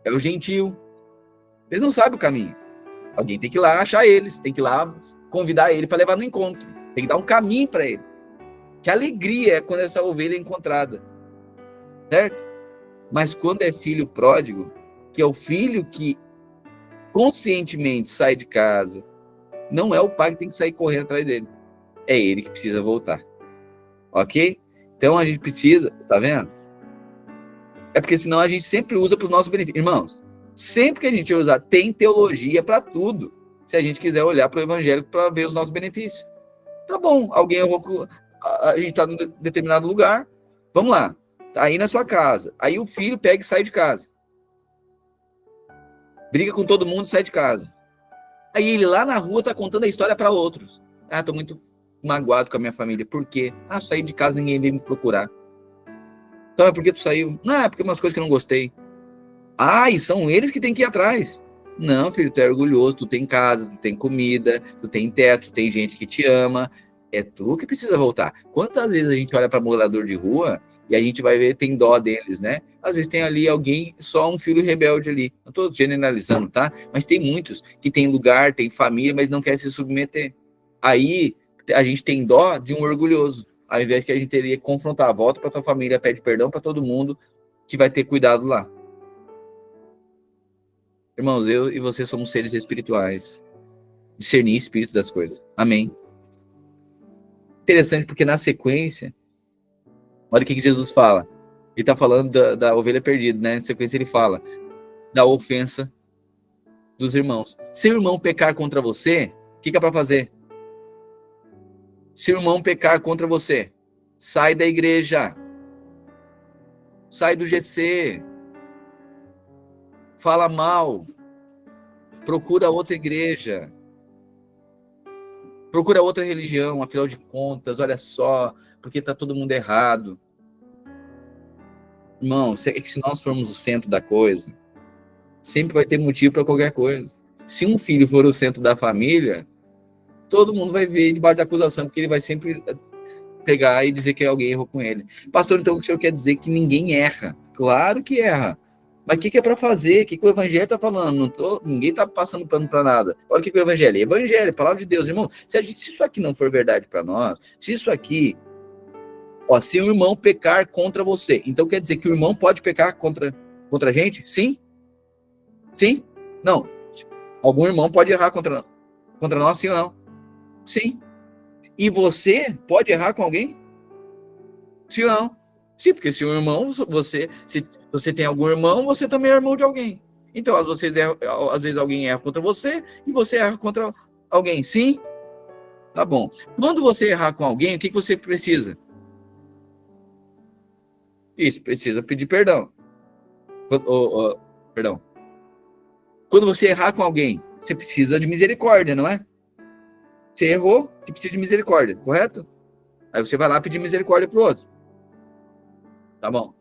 É o gentio. Eles não sabem o caminho. Alguém tem que ir lá achar eles. Tem que ir lá convidar ele para levar no encontro. Tem que dar um caminho para ele. Que alegria é quando essa ovelha é encontrada. Certo? Mas quando é filho pródigo, que é o filho que conscientemente sai de casa, não é o pai que tem que sair correndo atrás dele. É ele que precisa voltar. Ok? Então a gente precisa, tá vendo? É porque senão a gente sempre usa para os nossos benefícios. Irmãos, sempre que a gente usar, tem teologia para tudo. Se a gente quiser olhar para o evangélico para ver os nossos benefícios. Tá bom, alguém errou, a gente está em determinado lugar, vamos lá. Tá aí na sua casa. Aí o filho pega e sai de casa. Briga com todo mundo e sai de casa. Aí ele lá na rua tá contando a história para outros. Ah, tô muito magoado com a minha família. Por quê? Ah, saí de casa e ninguém veio me procurar. Então é porque tu saiu? Não, é porque umas coisas que eu não gostei. Ah, e são eles que tem que ir atrás. Não, filho, tu é orgulhoso, tu tem casa, tu tem comida, tu tem teto, tu tem gente que te ama. É tu que precisa voltar. Quantas vezes a gente olha para morador de rua e a gente vai ver, tem dó deles, né? Às vezes tem ali alguém, só um filho rebelde ali. Não estou generalizando, tá? Mas tem muitos que tem lugar, tem família, mas não quer se submeter. Aí a gente tem dó de um orgulhoso. Ao invés que a gente teria que confrontar, volta para tua família, pede perdão para todo mundo que vai ter cuidado lá. Irmãos, eu e você somos seres espirituais. Discernir espírito das coisas. Amém. Interessante porque na sequência, olha o que Jesus fala. Ele está falando da ovelha perdida, né? Na sequência ele fala da ofensa dos irmãos. Se o irmão pecar contra você, o que é para fazer? Se o irmão pecar contra você, sai da igreja. Sai do GC. Fala mal. Procura outra igreja. Procura outra religião, afinal de contas, olha só, porque está todo mundo errado. Irmão, é que se nós formos o centro da coisa, sempre vai ter motivo para qualquer coisa. Se um filho for o centro da família, todo mundo vai ver debaixo da acusação, porque ele vai sempre pegar e dizer que alguém errou com ele. Pastor, então o senhor quer dizer que ninguém erra? Claro que erra. Mas o que é para fazer? O que o evangelho está falando? Ninguém está passando pano para nada. Olha o que o evangelho é. Evangelho, palavra de Deus, irmão. Se isso aqui não for verdade para nós, se isso aqui... se o irmão pecar contra você, então quer dizer que o irmão pode pecar contra a gente? Sim? Sim? Não. Algum irmão pode errar contra nós, sim ou não? Sim. E você pode errar com alguém? Sim ou não? Sim, porque se o irmão, se você tem algum irmão, você também é irmão de alguém. Então, às vezes alguém erra contra você e você erra contra alguém. Sim? Tá bom. Quando você errar com alguém, o que você precisa? Isso, precisa pedir perdão. Perdão. Quando você errar com alguém, você precisa de misericórdia, não é? Você errou, você precisa de misericórdia, correto? Aí você vai lá pedir misericórdia pro outro. Tá bom.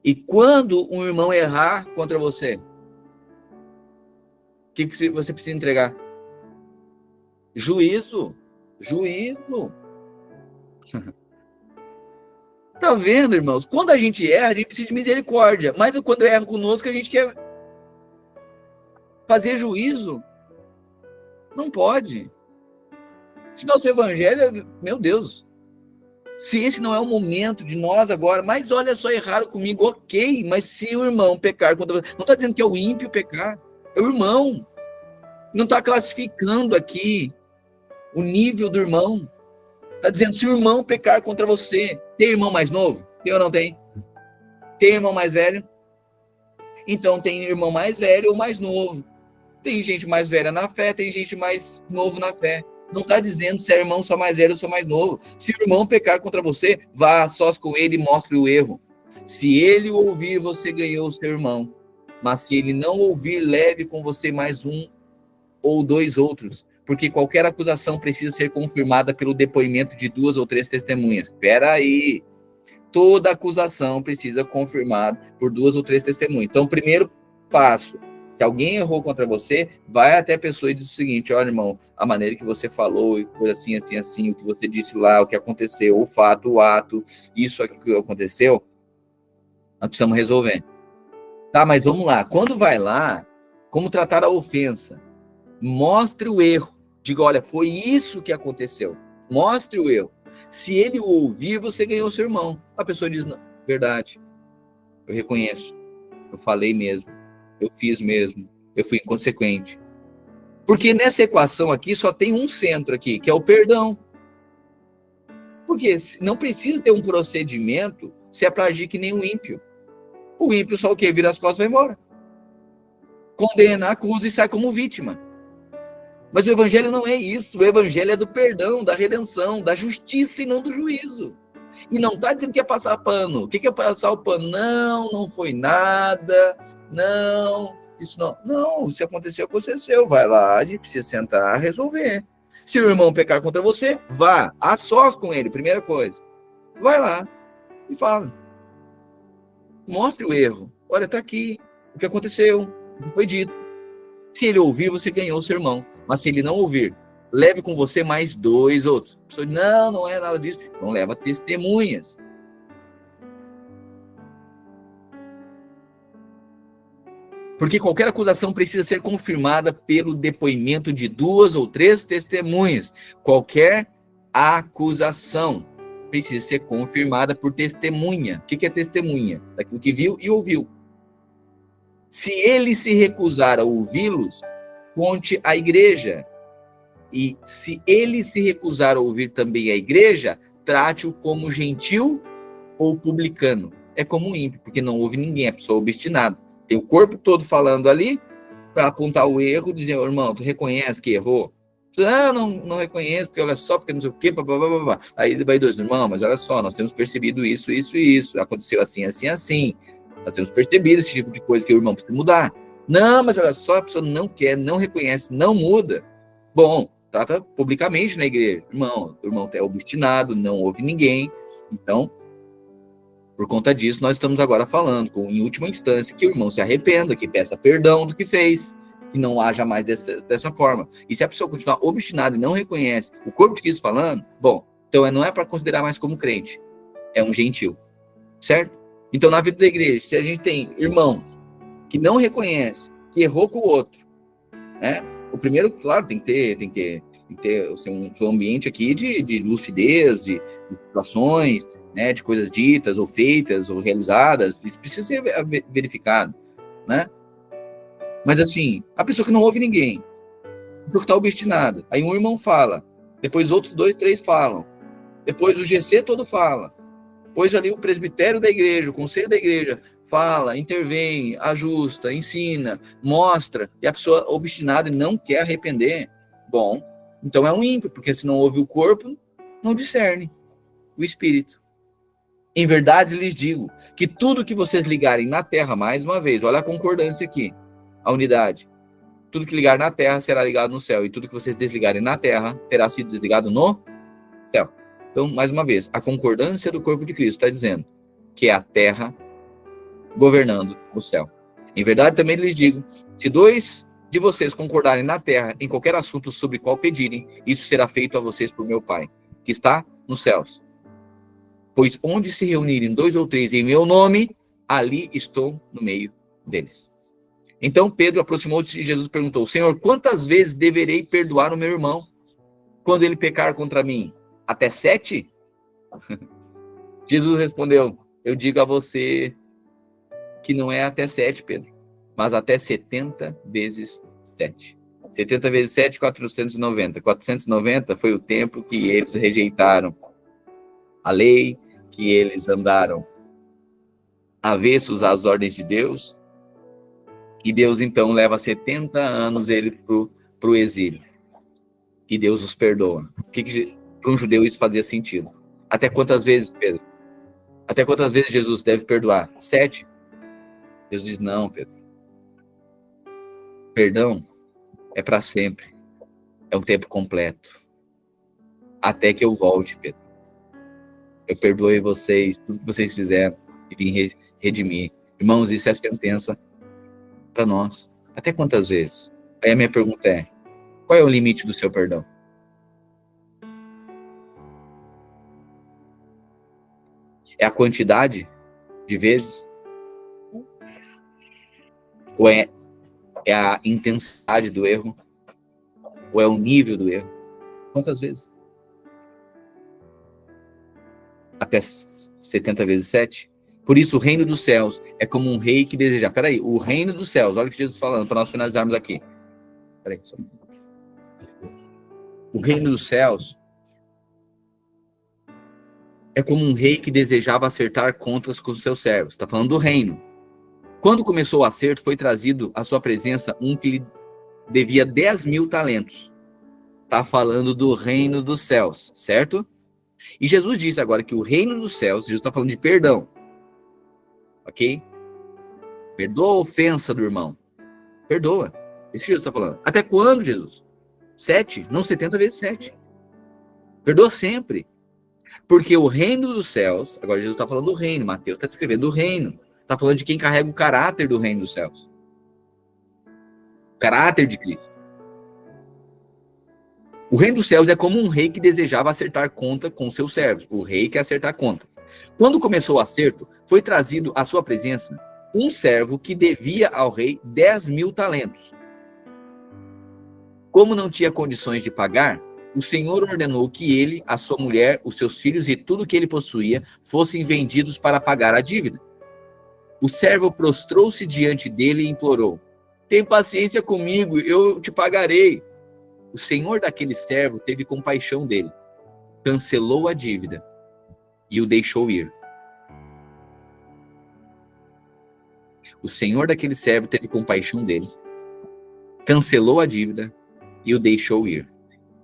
E quando um irmão errar contra você, o que você precisa entregar? Juízo. Juízo. Tá vendo, irmãos? Quando a gente erra, a gente precisa de misericórdia. Mas quando erra conosco, a gente quer fazer juízo. Não pode. Se nosso evangelho, meu Deus. Se esse não é o momento de nós agora, mas olha só, erraram comigo, ok. Mas se o irmão pecar contra você, não está dizendo que é o ímpio pecar, é o irmão. Não está classificando aqui o nível do irmão. Está dizendo, se o irmão pecar contra você, tem irmão mais novo? Tem ou não tem? Tem irmão mais velho? Então tem irmão mais velho ou mais novo. Tem gente mais velha na fé, tem gente mais novo na fé. Não está dizendo se é irmão só mais velho ou só mais novo. Se o irmão pecar contra você, vá a sós com ele e mostre o erro. Se ele ouvir, você ganhou o seu irmão. Mas se ele não ouvir, leve com você mais um ou dois outros. Porque qualquer acusação precisa ser confirmada pelo depoimento de 2 ou 3 testemunhas. Espera aí. Toda acusação precisa ser confirmada por 2 ou 3 testemunhas. Então, o primeiro passo, se alguém errou contra você, vai até a pessoa e diz o seguinte: olha, irmão, a maneira que você falou, e coisa assim, assim, assim, o que você disse lá, o que aconteceu, o fato, o ato, isso aqui que aconteceu, nós precisamos resolver. Tá, mas vamos lá. Quando vai lá, como tratar a ofensa? Mostre o erro. Diga, olha, foi isso que aconteceu. Mostre o erro. Se ele o ouvir, você ganhou seu irmão. A pessoa diz, não, verdade, eu reconheço, eu falei mesmo, eu fiz mesmo, eu fui inconsequente. Porque nessa equação aqui só tem um centro aqui, que é o perdão. Porque não precisa ter um procedimento se é para agir que nem um ímpio. O ímpio só o quê? Vira as costas e vai embora. Condena, acusa e sai como vítima. Mas o evangelho não é isso. O evangelho é do perdão, da redenção, da justiça e não do juízo. E não está dizendo que é passar pano. O que é passar o pano? Não, não foi nada. Não, isso não. Não, se aconteceu, aconteceu. Vai lá, a gente precisa sentar, resolver. Se o irmão pecar contra você, vá a sós com ele, primeira coisa. Vai lá e fala. Mostre o erro. Olha, está aqui o que aconteceu, o que foi dito. Se ele ouvir, você ganhou o seu irmão. Mas se ele não ouvir, leve com você mais 2 outros. A pessoa diz, não, não é nada disso. Então leva testemunhas. Porque qualquer acusação precisa ser confirmada pelo depoimento de 2 ou 3 testemunhas. Qualquer acusação precisa ser confirmada por testemunha. O que é testemunha? Daquilo que viu e ouviu. Se ele se recusar a ouvi-los, conte à igreja. E se ele se recusar a ouvir também a igreja, trate-o como gentil ou publicano. É como um ímpio, porque não ouve ninguém, é pessoa obstinada. Tem o corpo todo falando ali para apontar o erro, dizer, irmão, tu reconhece que errou? Não reconheço, porque olha só, porque não sei o quê, blá, blá, blá, blá. Aí vai dois, irmão, mas olha só, nós temos percebido isso, isso e isso, aconteceu assim, assim, assim. Nós temos percebido esse tipo de coisa que o irmão precisa mudar. Não, mas olha só, a pessoa não quer, não reconhece, não muda. Bom, trata publicamente na igreja. Irmão, o irmão é obstinado, não ouve ninguém. Então, por conta disso, nós estamos agora falando, em última instância, que o irmão se arrependa, que peça perdão do que fez, que não haja mais dessa forma. E se a pessoa continuar obstinada e não reconhece o corpo de Cristo falando, bom, então não é para considerar mais como crente, é um gentil, certo? Então, na vida da igreja, se a gente tem irmãos que não reconhecem, que errou com o outro, né? O primeiro, claro, tem que ter um ambiente aqui de lucidez, de situações, né, de coisas ditas, ou feitas, ou realizadas, isso precisa ser verificado, né? Mas assim, a pessoa que não ouve ninguém, a pessoa que está obstinada, aí um irmão fala, depois outros 2, 3 falam, depois o GC todo fala, depois ali o presbitério da igreja, o conselho da igreja fala, intervém, ajusta, ensina, mostra, e a pessoa obstinada e não quer arrepender, bom, Então é um ímpio, porque se não ouve o corpo, não discerne o espírito. Em verdade lhes digo que tudo que vocês ligarem na terra, mais uma vez, olha a concordância aqui, a unidade. Tudo que ligar na terra será ligado no céu, e tudo que vocês desligarem na terra terá sido desligado no céu. Então, mais uma vez, a concordância do corpo de Cristo está dizendo que é a terra governando o céu. Em verdade também lhes digo, se 2 de vocês concordarem na terra em qualquer assunto sobre qual pedirem, isso será feito a vocês por meu Pai, que está nos céus. Pois onde se reunirem 2 ou 3 em meu nome, ali estou no meio deles. Então Pedro aproximou-se de Jesus e perguntou, Senhor, quantas vezes deverei perdoar o meu irmão quando ele pecar contra mim? Até 7? Jesus respondeu, eu digo a você que não é até 7, Pedro, mas até 70 vezes 7. 70 vezes 7, 490. 490 foi o tempo que eles rejeitaram a lei, que eles andaram avessos às ordens de Deus, e Deus então leva 70 anos ele para o exílio. E Deus os perdoa. Para um judeu isso fazia sentido. Até quantas vezes, Pedro? Até quantas vezes Jesus deve perdoar? 7? Deus diz, não, Pedro. Perdão é para sempre. É um tempo completo. Até que eu volte, Pedro. Eu perdoei vocês, tudo que vocês fizeram, e vim redimir. Irmãos, isso é sentença para nós. Até quantas vezes? Aí a minha pergunta é, qual é o limite do seu perdão? É a quantidade de vezes? Ou é a intensidade do erro? Ou é o nível do erro? Quantas vezes? Até 70 vezes 7? Por isso o reino dos céus é como um rei que deseja... Peraí, o reino dos céus, olha o que Jesus está falando, para nós finalizarmos aqui. Peraí, só. O reino dos céus é como um rei que desejava acertar contas com os seus servos. Está falando do reino. Quando começou o acerto, foi trazido à sua presença um que lhe devia 10.000 talentos. Está falando do reino dos céus, certo? E Jesus disse agora que o reino dos céus, Jesus está falando de perdão. Ok? Perdoa a ofensa do irmão. Perdoa. Isso que Jesus está falando. Até quando, Jesus? 7? Não 70 vezes 7. Perdoa sempre. Porque o reino dos céus, agora Jesus está falando do reino, Mateus está descrevendo o reino. Está falando de quem carrega o caráter do reino dos céus. O caráter de Cristo. O reino dos céus é como um rei que desejava acertar conta com seus servos. O rei quer acertar contas. Quando começou o acerto, foi trazido à sua presença um servo que devia ao rei 10.000 talentos. Como não tinha condições de pagar, o Senhor ordenou que ele, a sua mulher, os seus filhos e tudo que ele possuía fossem vendidos para pagar a dívida. O servo prostrou-se diante dele e implorou, tem paciência comigo, eu te pagarei. O senhor daquele servo teve compaixão dele, cancelou a dívida e o deixou ir. O senhor daquele servo teve compaixão dele, cancelou a dívida e o deixou ir.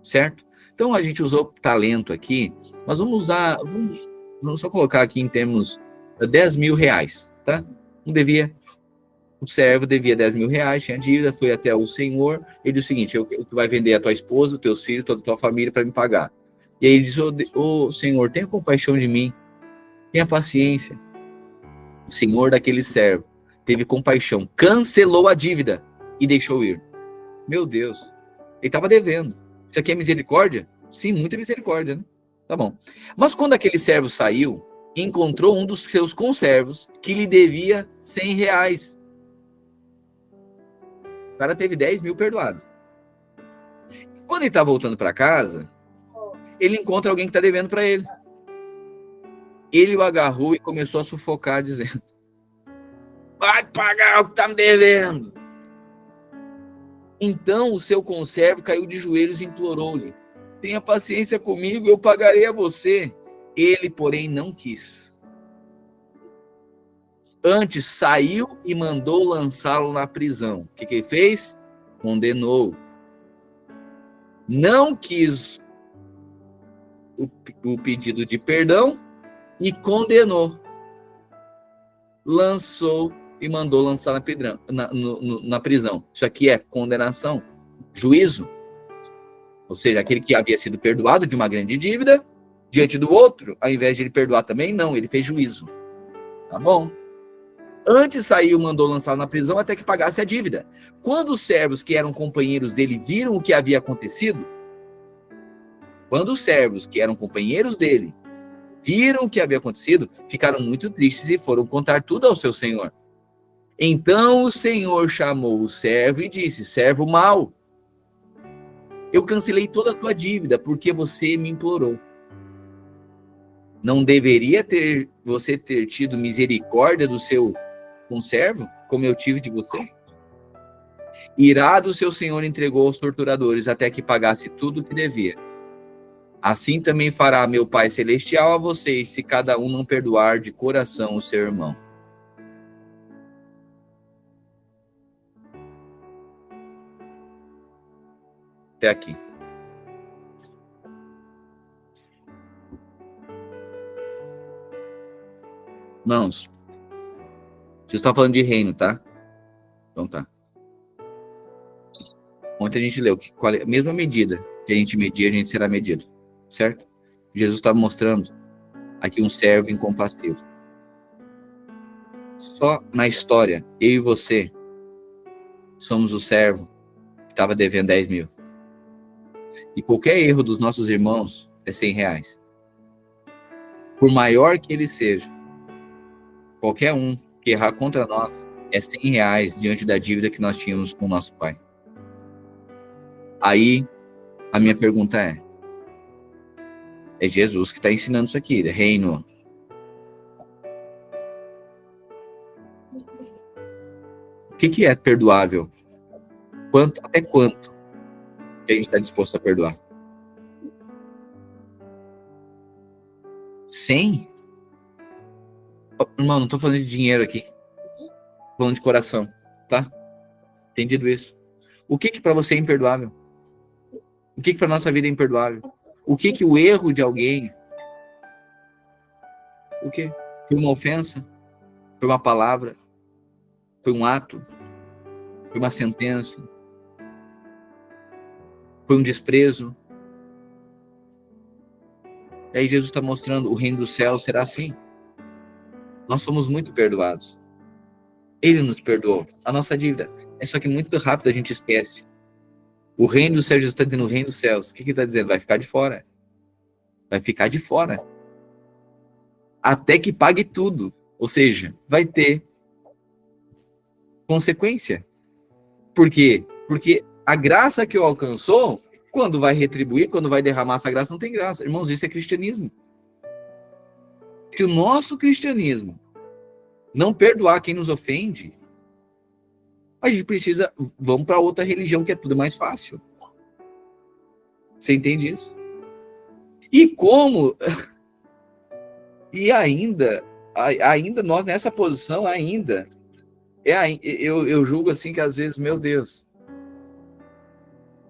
Certo? Então a gente usou talento aqui, mas vamos só colocar aqui em termos 10.000 reais, tá? O servo devia 10.000 reais, tinha dívida, foi até o senhor, ele disse o seguinte, tu vai vender a tua esposa, teus filhos, toda a tua família para me pagar. E aí ele disse, ô senhor, tenha compaixão de mim, tenha paciência. O senhor daquele servo teve compaixão, cancelou a dívida e deixou ir. Meu Deus, ele estava devendo. Isso aqui é misericórdia? Sim, muita misericórdia, né? Tá bom. Mas quando aquele servo saiu, encontrou um dos seus conservos que lhe devia 100 reais. O cara teve 10.000 perdoado. Quando ele está voltando para casa, ele encontra alguém que está devendo para ele. Ele o agarrou e começou a sufocar, dizendo, vai pagar o que está me devendo. Então o seu conservo caiu de joelhos e implorou-lhe, tenha paciência comigo, eu pagarei a você. Ele, porém, não quis. Antes saiu e mandou lançá-lo na prisão. O que ele fez? Condenou. não quis o pedido de perdão e condenou. Lançou e mandou lançar na prisão. Isso aqui é condenação, juízo. Ou seja, aquele que havia sido perdoado de uma grande dívida, diante do outro, ao invés de ele perdoar também, não, ele fez juízo. Tá bom? Antes saiu, mandou lançar na prisão até que pagasse a dívida. Quando os servos que eram companheiros dele viram o que havia acontecido, ficaram muito tristes e foram contar tudo ao seu senhor. Então o senhor chamou o servo e disse: servo mau, eu cancelei toda a tua dívida porque você me implorou. Não deveria você ter tido misericórdia do seu conservo, como eu tive de você? Irado, seu senhor entregou aos torturadores até que pagasse tudo o que devia. Assim também fará meu Pai Celestial a vocês, se cada um não perdoar de coração o seu irmão. Até aqui. Irmãos, você está falando de reino, tá? Então tá. Ontem a gente leu que a mesma medida que a gente medir, a gente será medido. Certo? Jesus está mostrando aqui um servo incompassivo. Só na história, eu e você somos o servo que estava devendo 10 mil. E qualquer erro dos nossos irmãos é 100 reais. Por maior que ele seja, qualquer um que errar contra nós é 100 reais diante da dívida que nós tínhamos com o nosso pai. Aí, a minha pergunta é Jesus que está ensinando isso aqui, reino. O que é perdoável? Até quanto que a gente está disposto a perdoar? 100? Irmão, não estou falando de dinheiro aqui. Estou falando de coração, tá? Entendido isso? O que para você é imperdoável? O que para nossa vida é imperdoável? O que o erro de alguém? O que? Foi uma ofensa? Foi uma palavra? Foi um ato? Foi uma sentença? Foi um desprezo? E aí Jesus está mostrando, o reino do céu será assim. Nós somos muito perdoados. Ele nos perdoou. A nossa dívida. É só que muito rápido a gente esquece. O reino do céu, Jesus está dizendo o reino dos céus. O que ele está dizendo? Vai ficar de fora. Vai ficar de fora. Até que pague tudo. Ou seja, vai ter consequência. Por quê? Porque a graça que eu alcançou, quando vai retribuir, quando vai derramar essa graça, não tem graça. Irmãos, isso é cristianismo. Que o nosso cristianismo não perdoar quem nos ofende, a gente precisa, vamos para outra religião que é tudo mais fácil. Você entende isso? E como, e ainda nós nessa posição eu julgo assim que às vezes, meu Deus,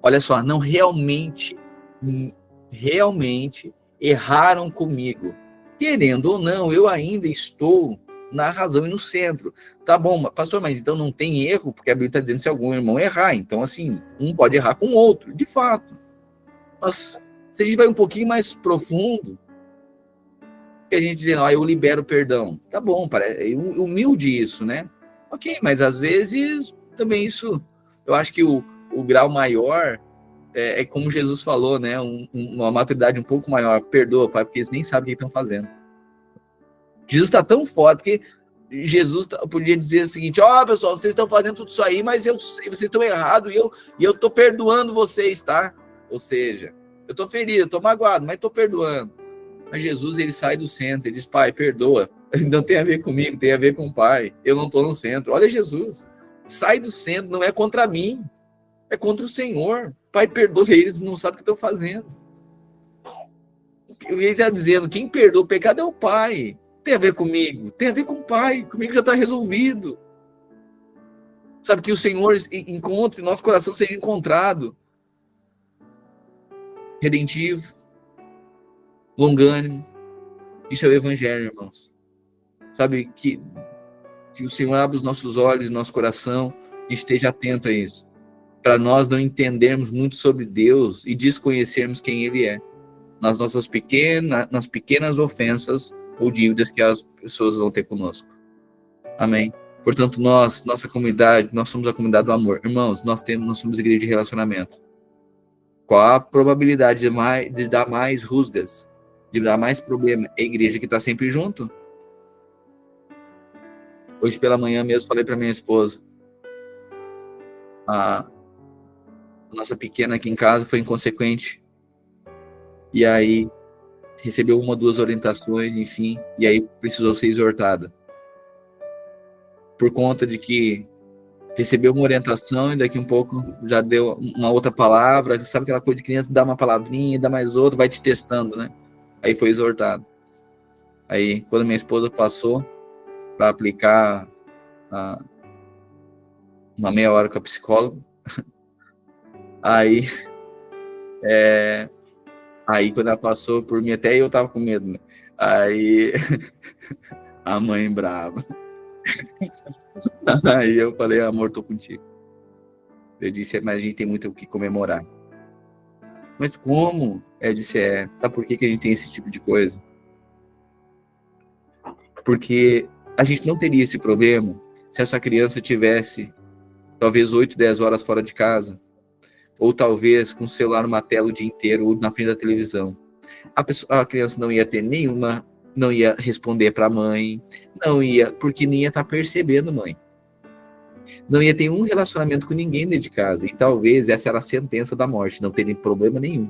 olha só, não realmente erraram comigo. Querendo ou não, eu ainda estou na razão e no centro. Tá bom, pastor, mas então não tem erro, porque a Bíblia está dizendo se algum irmão errar. Então, assim, um pode errar com o outro, de fato. Mas se a gente vai um pouquinho mais profundo, que a gente dizendo, eu libero perdão. Tá bom, é humilde isso, né? Ok, mas às vezes também isso, eu acho que o grau maior é como Jesus falou, né? Uma maturidade um pouco maior. Perdoa, Pai, porque eles nem sabem o que estão fazendo. Jesus está tão forte, porque Jesus podia dizer o seguinte, pessoal, vocês estão fazendo tudo isso aí, mas vocês estão errados, e eu estou perdoando vocês, tá? Ou seja, eu estou ferido, eu estou magoado, mas estou perdoando. Mas Jesus, ele sai do centro, ele diz, Pai, perdoa. Não tem a ver comigo, tem a ver com o Pai. Eu não estou no centro. Olha Jesus, sai do centro, não é contra mim, é contra o Senhor. Pai, perdoa eles, não sabem o que estão fazendo. Ele está dizendo, quem perdoa o pecado é o Pai. Tem a ver comigo, tem a ver com o Pai. Comigo já está resolvido. Sabe, que o Senhor encontre, nosso coração seja encontrado. redentivo, longânimo. Isso é o evangelho, irmãos. Sabe, que o Senhor abra os nossos olhos e nosso coração e esteja atento a isso. Para nós não entendermos muito sobre Deus e desconhecermos quem Ele é. Nas pequenas ofensas ou dívidas que as pessoas vão ter conosco. Amém. Portanto, nossa comunidade, nós somos a comunidade do amor. Irmãos, nós somos igreja de relacionamento. Qual a probabilidade de dar mais rusgas, de dar mais problema? É a igreja que está sempre junto. Hoje pela manhã mesmo falei para minha esposa, a nossa pequena aqui em casa foi inconsequente. E aí recebeu 1 ou 2 orientações, enfim, e aí precisou ser exortada. Por conta de que recebeu uma orientação e daqui um pouco já deu uma outra palavra, sabe aquela coisa de criança, dá uma palavrinha, dá mais outra, vai te testando, né? Aí foi exortado. Aí, quando minha esposa passou para aplicar uma meia hora com a psicóloga, aí quando ela passou por mim, até eu tava com medo, né? Aí a mãe brava. Aí eu falei, amor, tô contigo. Eu disse, mas a gente tem muito o que comemorar. Mas como? Eu disse, sabe por que a gente tem esse tipo de coisa? Porque a gente não teria esse problema se essa criança tivesse talvez 8, 10 horas fora de casa, ou talvez com o celular numa tela o dia inteiro, ou na frente da televisão. A criança não ia ter não ia responder para a mãe, porque nem ia estar percebendo mãe. Não ia ter um relacionamento com ninguém dentro de casa. E talvez essa era a sentença da morte, não terem problema nenhum.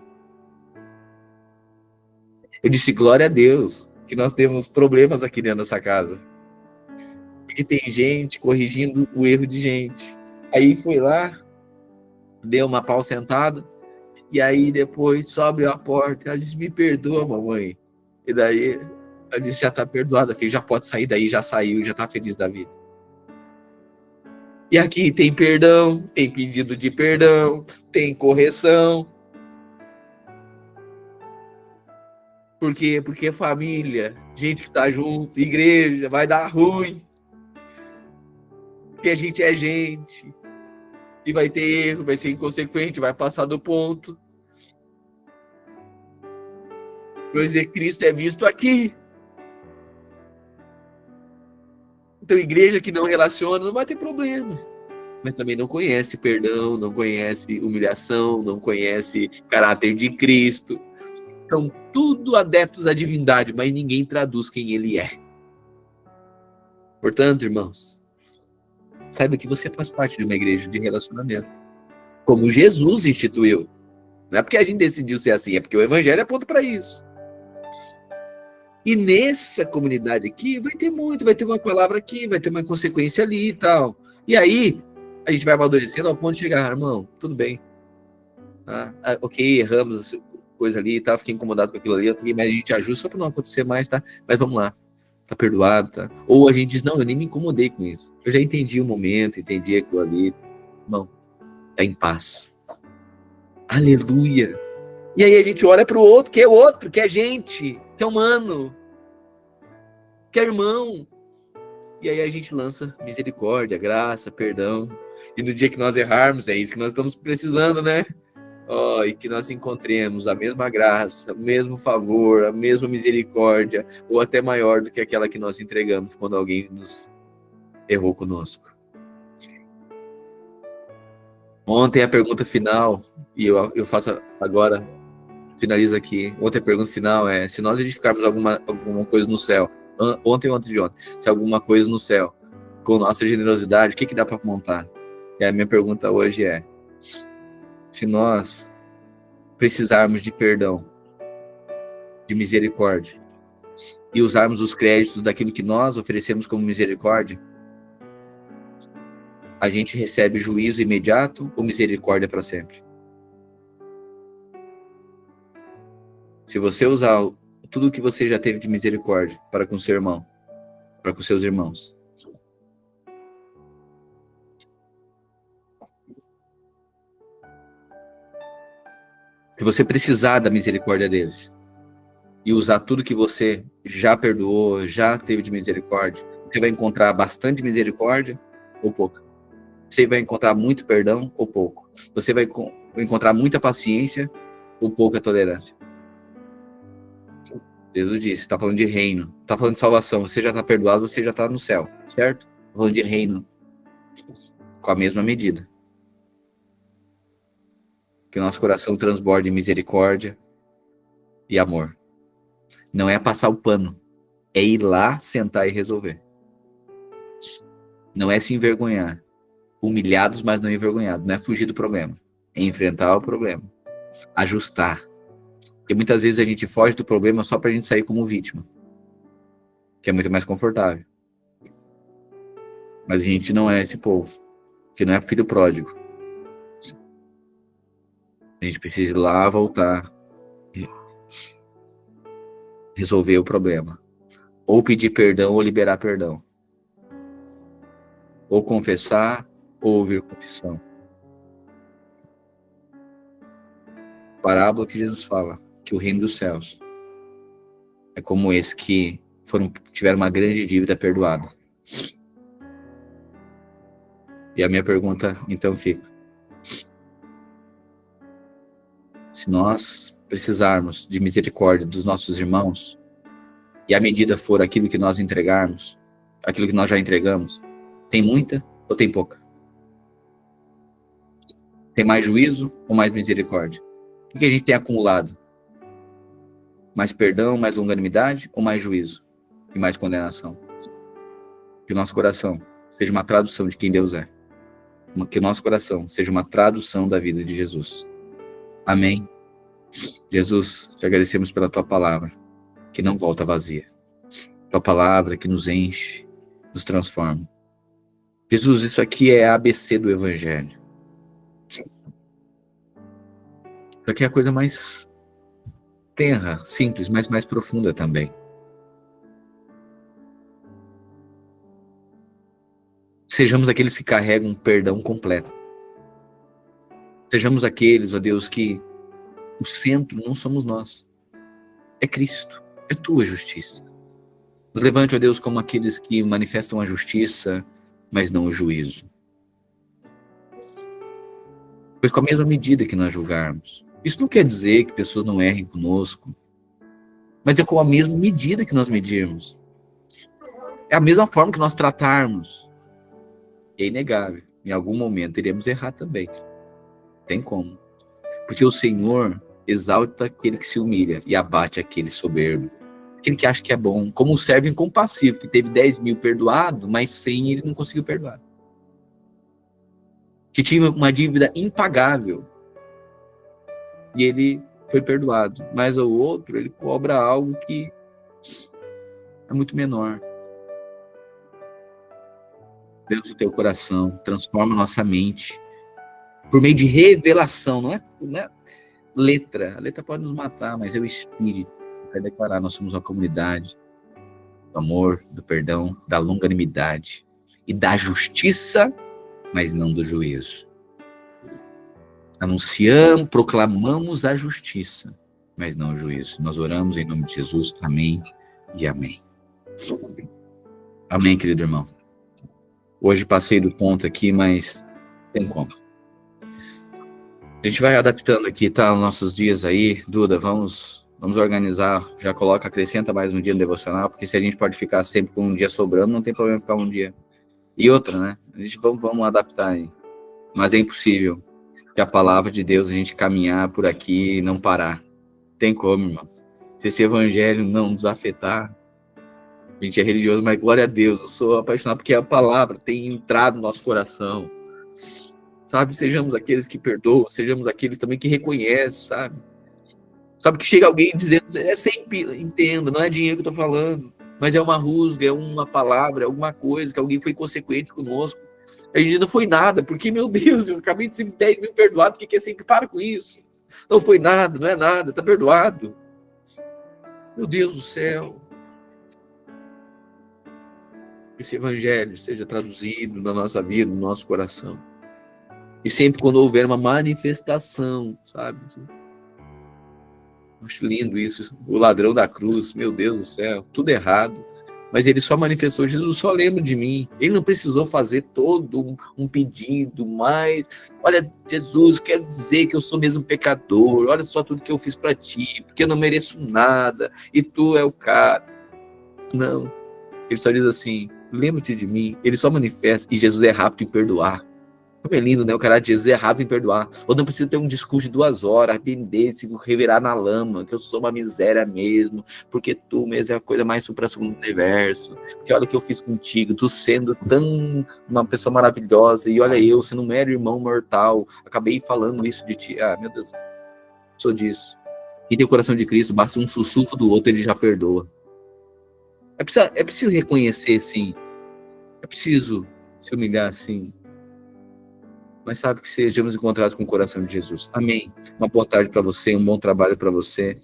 Eu disse, glória a Deus, que nós temos problemas aqui dentro dessa casa. Porque tem gente corrigindo o erro de gente. Aí foi lá, deu uma pau sentada, e aí depois só abriu a porta. Ela disse, me perdoa, mamãe. E daí, ela disse, já tá perdoada, filho, já pode sair daí, já saiu, já tá feliz da vida. E aqui tem perdão, tem pedido de perdão, tem correção. Por quê? Porque é família, gente que tá junto, igreja, vai dar ruim. Porque a gente é gente. E vai ter erro, vai ser inconsequente, vai passar do ponto. Pois é, Cristo é visto aqui. Então, igreja que não relaciona não vai ter problema. Mas também não conhece perdão, não conhece humilhação, não conhece caráter de Cristo. São tudo adeptos à divindade, mas ninguém traduz quem ele é. Portanto, irmãos, saiba que você faz parte de uma igreja de relacionamento. Como Jesus instituiu. Não é porque a gente decidiu ser assim, é porque o evangelho aponta para isso. E nessa comunidade aqui vai ter uma palavra aqui, vai ter uma consequência ali e tal. E aí, a gente vai amadurecendo ao ponto de chegar, irmão, tudo bem. Ok, erramos coisa ali e tal, fiquei incomodado com aquilo ali, mas a gente ajusta só para não acontecer mais, tá? Mas vamos lá, tá perdoado, tá? Ou a gente diz, não, eu nem me incomodei com isso. Eu já entendi o momento, entendi aquilo ali. Irmão, tá em paz. Aleluia. E aí a gente olha para o outro, que é gente, que é humano, que é irmão. E aí a gente lança misericórdia, graça, perdão. E no dia que nós errarmos, é isso que nós estamos precisando, né? E que nós encontremos a mesma graça, o mesmo favor, a mesma misericórdia, ou até maior do que aquela que nós entregamos quando alguém nos errou conosco. Ontem a pergunta final, e eu faço agora, finalizo aqui. Ontem a pergunta final é: se nós edificarmos alguma coisa no céu, ontem ou antes de ontem, se alguma coisa no céu, com nossa generosidade, o que dá para montar? E a minha pergunta hoje é: se nós precisarmos de perdão, de misericórdia, e usarmos os créditos daquilo que nós oferecemos como misericórdia, a gente recebe juízo imediato ou misericórdia para sempre? Se você usar tudo o que você já teve de misericórdia para com seu irmão, para com seus irmãos, Se você precisar da misericórdia deles e usar tudo que você já perdoou, já teve de misericórdia, você vai encontrar bastante misericórdia ou pouca. Você vai encontrar muito perdão ou pouco. Você vai encontrar muita paciência ou pouca tolerância. Jesus disse, está falando de reino, está falando de salvação. Você já está perdoado, você já está no céu, certo? Está falando de reino com a mesma medida. Que o nosso coração transborde misericórdia e amor. Não é passar o pano, é ir lá, sentar e resolver. Não é se envergonhar. Humilhados, mas não envergonhados. Não é fugir do problema. É enfrentar o problema. Ajustar. Porque muitas vezes a gente foge do problema só pra gente sair como vítima. Que é muito mais confortável. Mas a gente não é esse povo. Que não é filho pródigo. A gente precisa ir lá, voltar. Resolver o problema. Ou pedir perdão ou liberar perdão. Ou confessar ou ouvir confissão. Parábola que Jesus fala, que o reino dos céus é como esse que tiveram uma grande dívida perdoada. E a minha pergunta então fica: se nós precisarmos de misericórdia dos nossos irmãos, e a medida for aquilo que nós entregarmos, aquilo que nós já entregamos, tem muita ou tem pouca? Tem mais juízo ou mais misericórdia? O que a gente tem acumulado? Mais perdão, mais longanimidade ou mais juízo e mais condenação? Que o nosso coração seja uma tradução de quem Deus é. Que o nosso coração seja uma tradução da vida de Jesus. Amém. Jesus, te agradecemos pela tua palavra, que não volta vazia. Tua palavra que nos enche, nos transforma. Jesus, isso aqui é a ABC do Evangelho. Isso aqui é a coisa mais tenra, simples, mas mais profunda também. Sejamos aqueles que carregam um perdão completo. Sejamos aqueles, ó Deus, que o centro não somos nós. É Cristo, é tua justiça. Nos levante, ó Deus, como aqueles que manifestam a justiça, mas não o juízo. Pois com a mesma medida que nós julgarmos. Isso não quer dizer que pessoas não errem conosco, mas é com a mesma medida que nós medirmos. É a mesma forma que nós tratarmos. É inegável. Em algum momento iremos errar também. Tem como. Porque o Senhor exalta aquele que se humilha e abate aquele soberbo. Aquele que acha que é bom. Como o servo incompassivo, que teve 10 mil perdoado, mas 100 ele não conseguiu perdoar. Que tinha uma dívida impagável. E ele foi perdoado. Mas o outro, ele cobra algo que é muito menor. Deus do teu coração, transforma nossa mente. Por meio de revelação, não é letra. A letra pode nos matar, mas é o Espírito. Vai declarar, nós somos uma comunidade do amor, do perdão, da longanimidade e da justiça, mas não do juízo. Anunciamos, proclamamos a justiça, mas não o juízo. Nós oramos em nome de Jesus. Amém e amém. Amém, querido irmão. Hoje passei do ponto aqui, mas tem como. A gente vai adaptando aqui, tá? Os nossos dias aí. Duda, vamos organizar. Já coloca, acrescenta mais um dia no devocional, porque se a gente pode ficar sempre com um dia sobrando, não tem problema ficar um dia. E outra, né? A gente vamos adaptar aí. Mas é impossível que a palavra de Deus, a gente caminhar por aqui e não parar. Tem como, irmãos. Se esse evangelho não nos afetar, a gente é religioso, mas glória a Deus, eu sou apaixonado porque a palavra tem entrado no nosso coração. Sabe, sejamos aqueles que perdoam, sejamos aqueles também que reconhecem, sabe? Sabe que chega alguém dizendo, sempre entenda, não é dinheiro que eu tô falando, mas é uma rusga, é uma palavra, é alguma coisa que alguém foi inconsequente conosco. A gente não foi nada, porque, meu Deus, eu acabei de ser 10 mil perdoado, porque sempre para com isso. Não foi nada, não é nada, tá perdoado. Meu Deus do céu. Esse evangelho seja traduzido na nossa vida, no nosso coração. E sempre quando houver uma manifestação, sabe? Acho lindo isso. O ladrão da cruz, meu Deus do céu, tudo errado. Mas ele só manifestou, Jesus, só lembra de mim. Ele não precisou fazer todo um pedido, mas, olha, Jesus, quero dizer que eu sou mesmo pecador, olha só tudo que eu fiz para ti, porque eu não mereço nada, e tu é o cara. Não, ele só diz assim, lembra-te de mim. Ele só manifesta, e Jesus é rápido em perdoar. Como é lindo, né? O cara de Jesus é rápido em perdoar. Ou não precisa ter um discurso de 2 horas, arrepender-se, revirar na lama, que eu sou uma miséria mesmo, porque tu mesmo é a coisa mais supra-sumo do universo. Que olha o que eu fiz contigo, tu sendo tão uma pessoa maravilhosa, e olha eu, sendo um mero irmão mortal, acabei falando isso de ti. Ah, meu Deus, sou disso. E tem o coração de Cristo, basta um sussurro do outro, ele já perdoa. É preciso reconhecer, sim. É preciso se humilhar, assim. Mas sabe que sejamos encontrados com o coração de Jesus. Amém. Uma boa tarde para você, um bom trabalho para você.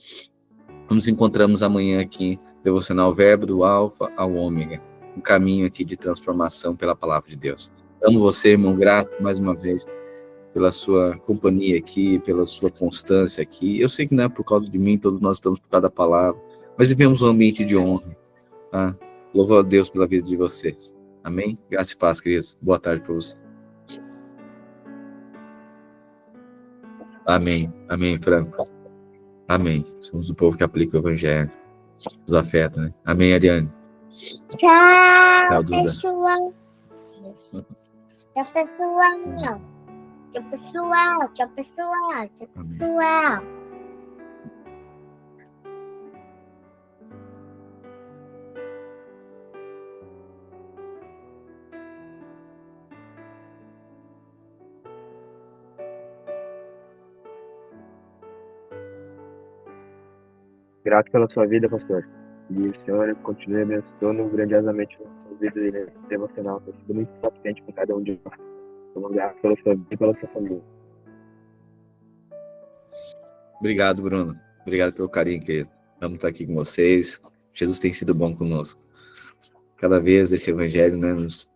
Nos encontramos amanhã aqui, devocional Verbo do Alfa ao Ômega. Um caminho aqui de transformação pela palavra de Deus. Amo você, irmão, grato mais uma vez pela sua companhia aqui, pela sua constância aqui. Eu sei que não é por causa de mim, todos nós estamos por causa da palavra, mas vivemos um ambiente de honra. Tá? Louvo a Deus pela vida de vocês. Amém? Graça e paz, queridos. Boa tarde para você. Amém. Amém, Franco. Amém. Somos o povo que aplica o evangelho. Nos afeta, né? Amém, Ariane. Tchau, Duda. pessoal. Tchau, pessoal. Tchau, pessoal. Tchau, pessoal. Tchau, pessoal. Grato pela sua vida, pastor. E o Senhor continue abençoando grandiosamente a sua vida devocional. Tem sido muito paciente com cada um de nós. Então, grato pela sua vida e pela sua família. Obrigado, Bruno. Obrigado pelo carinho, querido. Vamos estar aqui com vocês. Jesus tem sido bom conosco. Cada vez esse evangelho, né, nos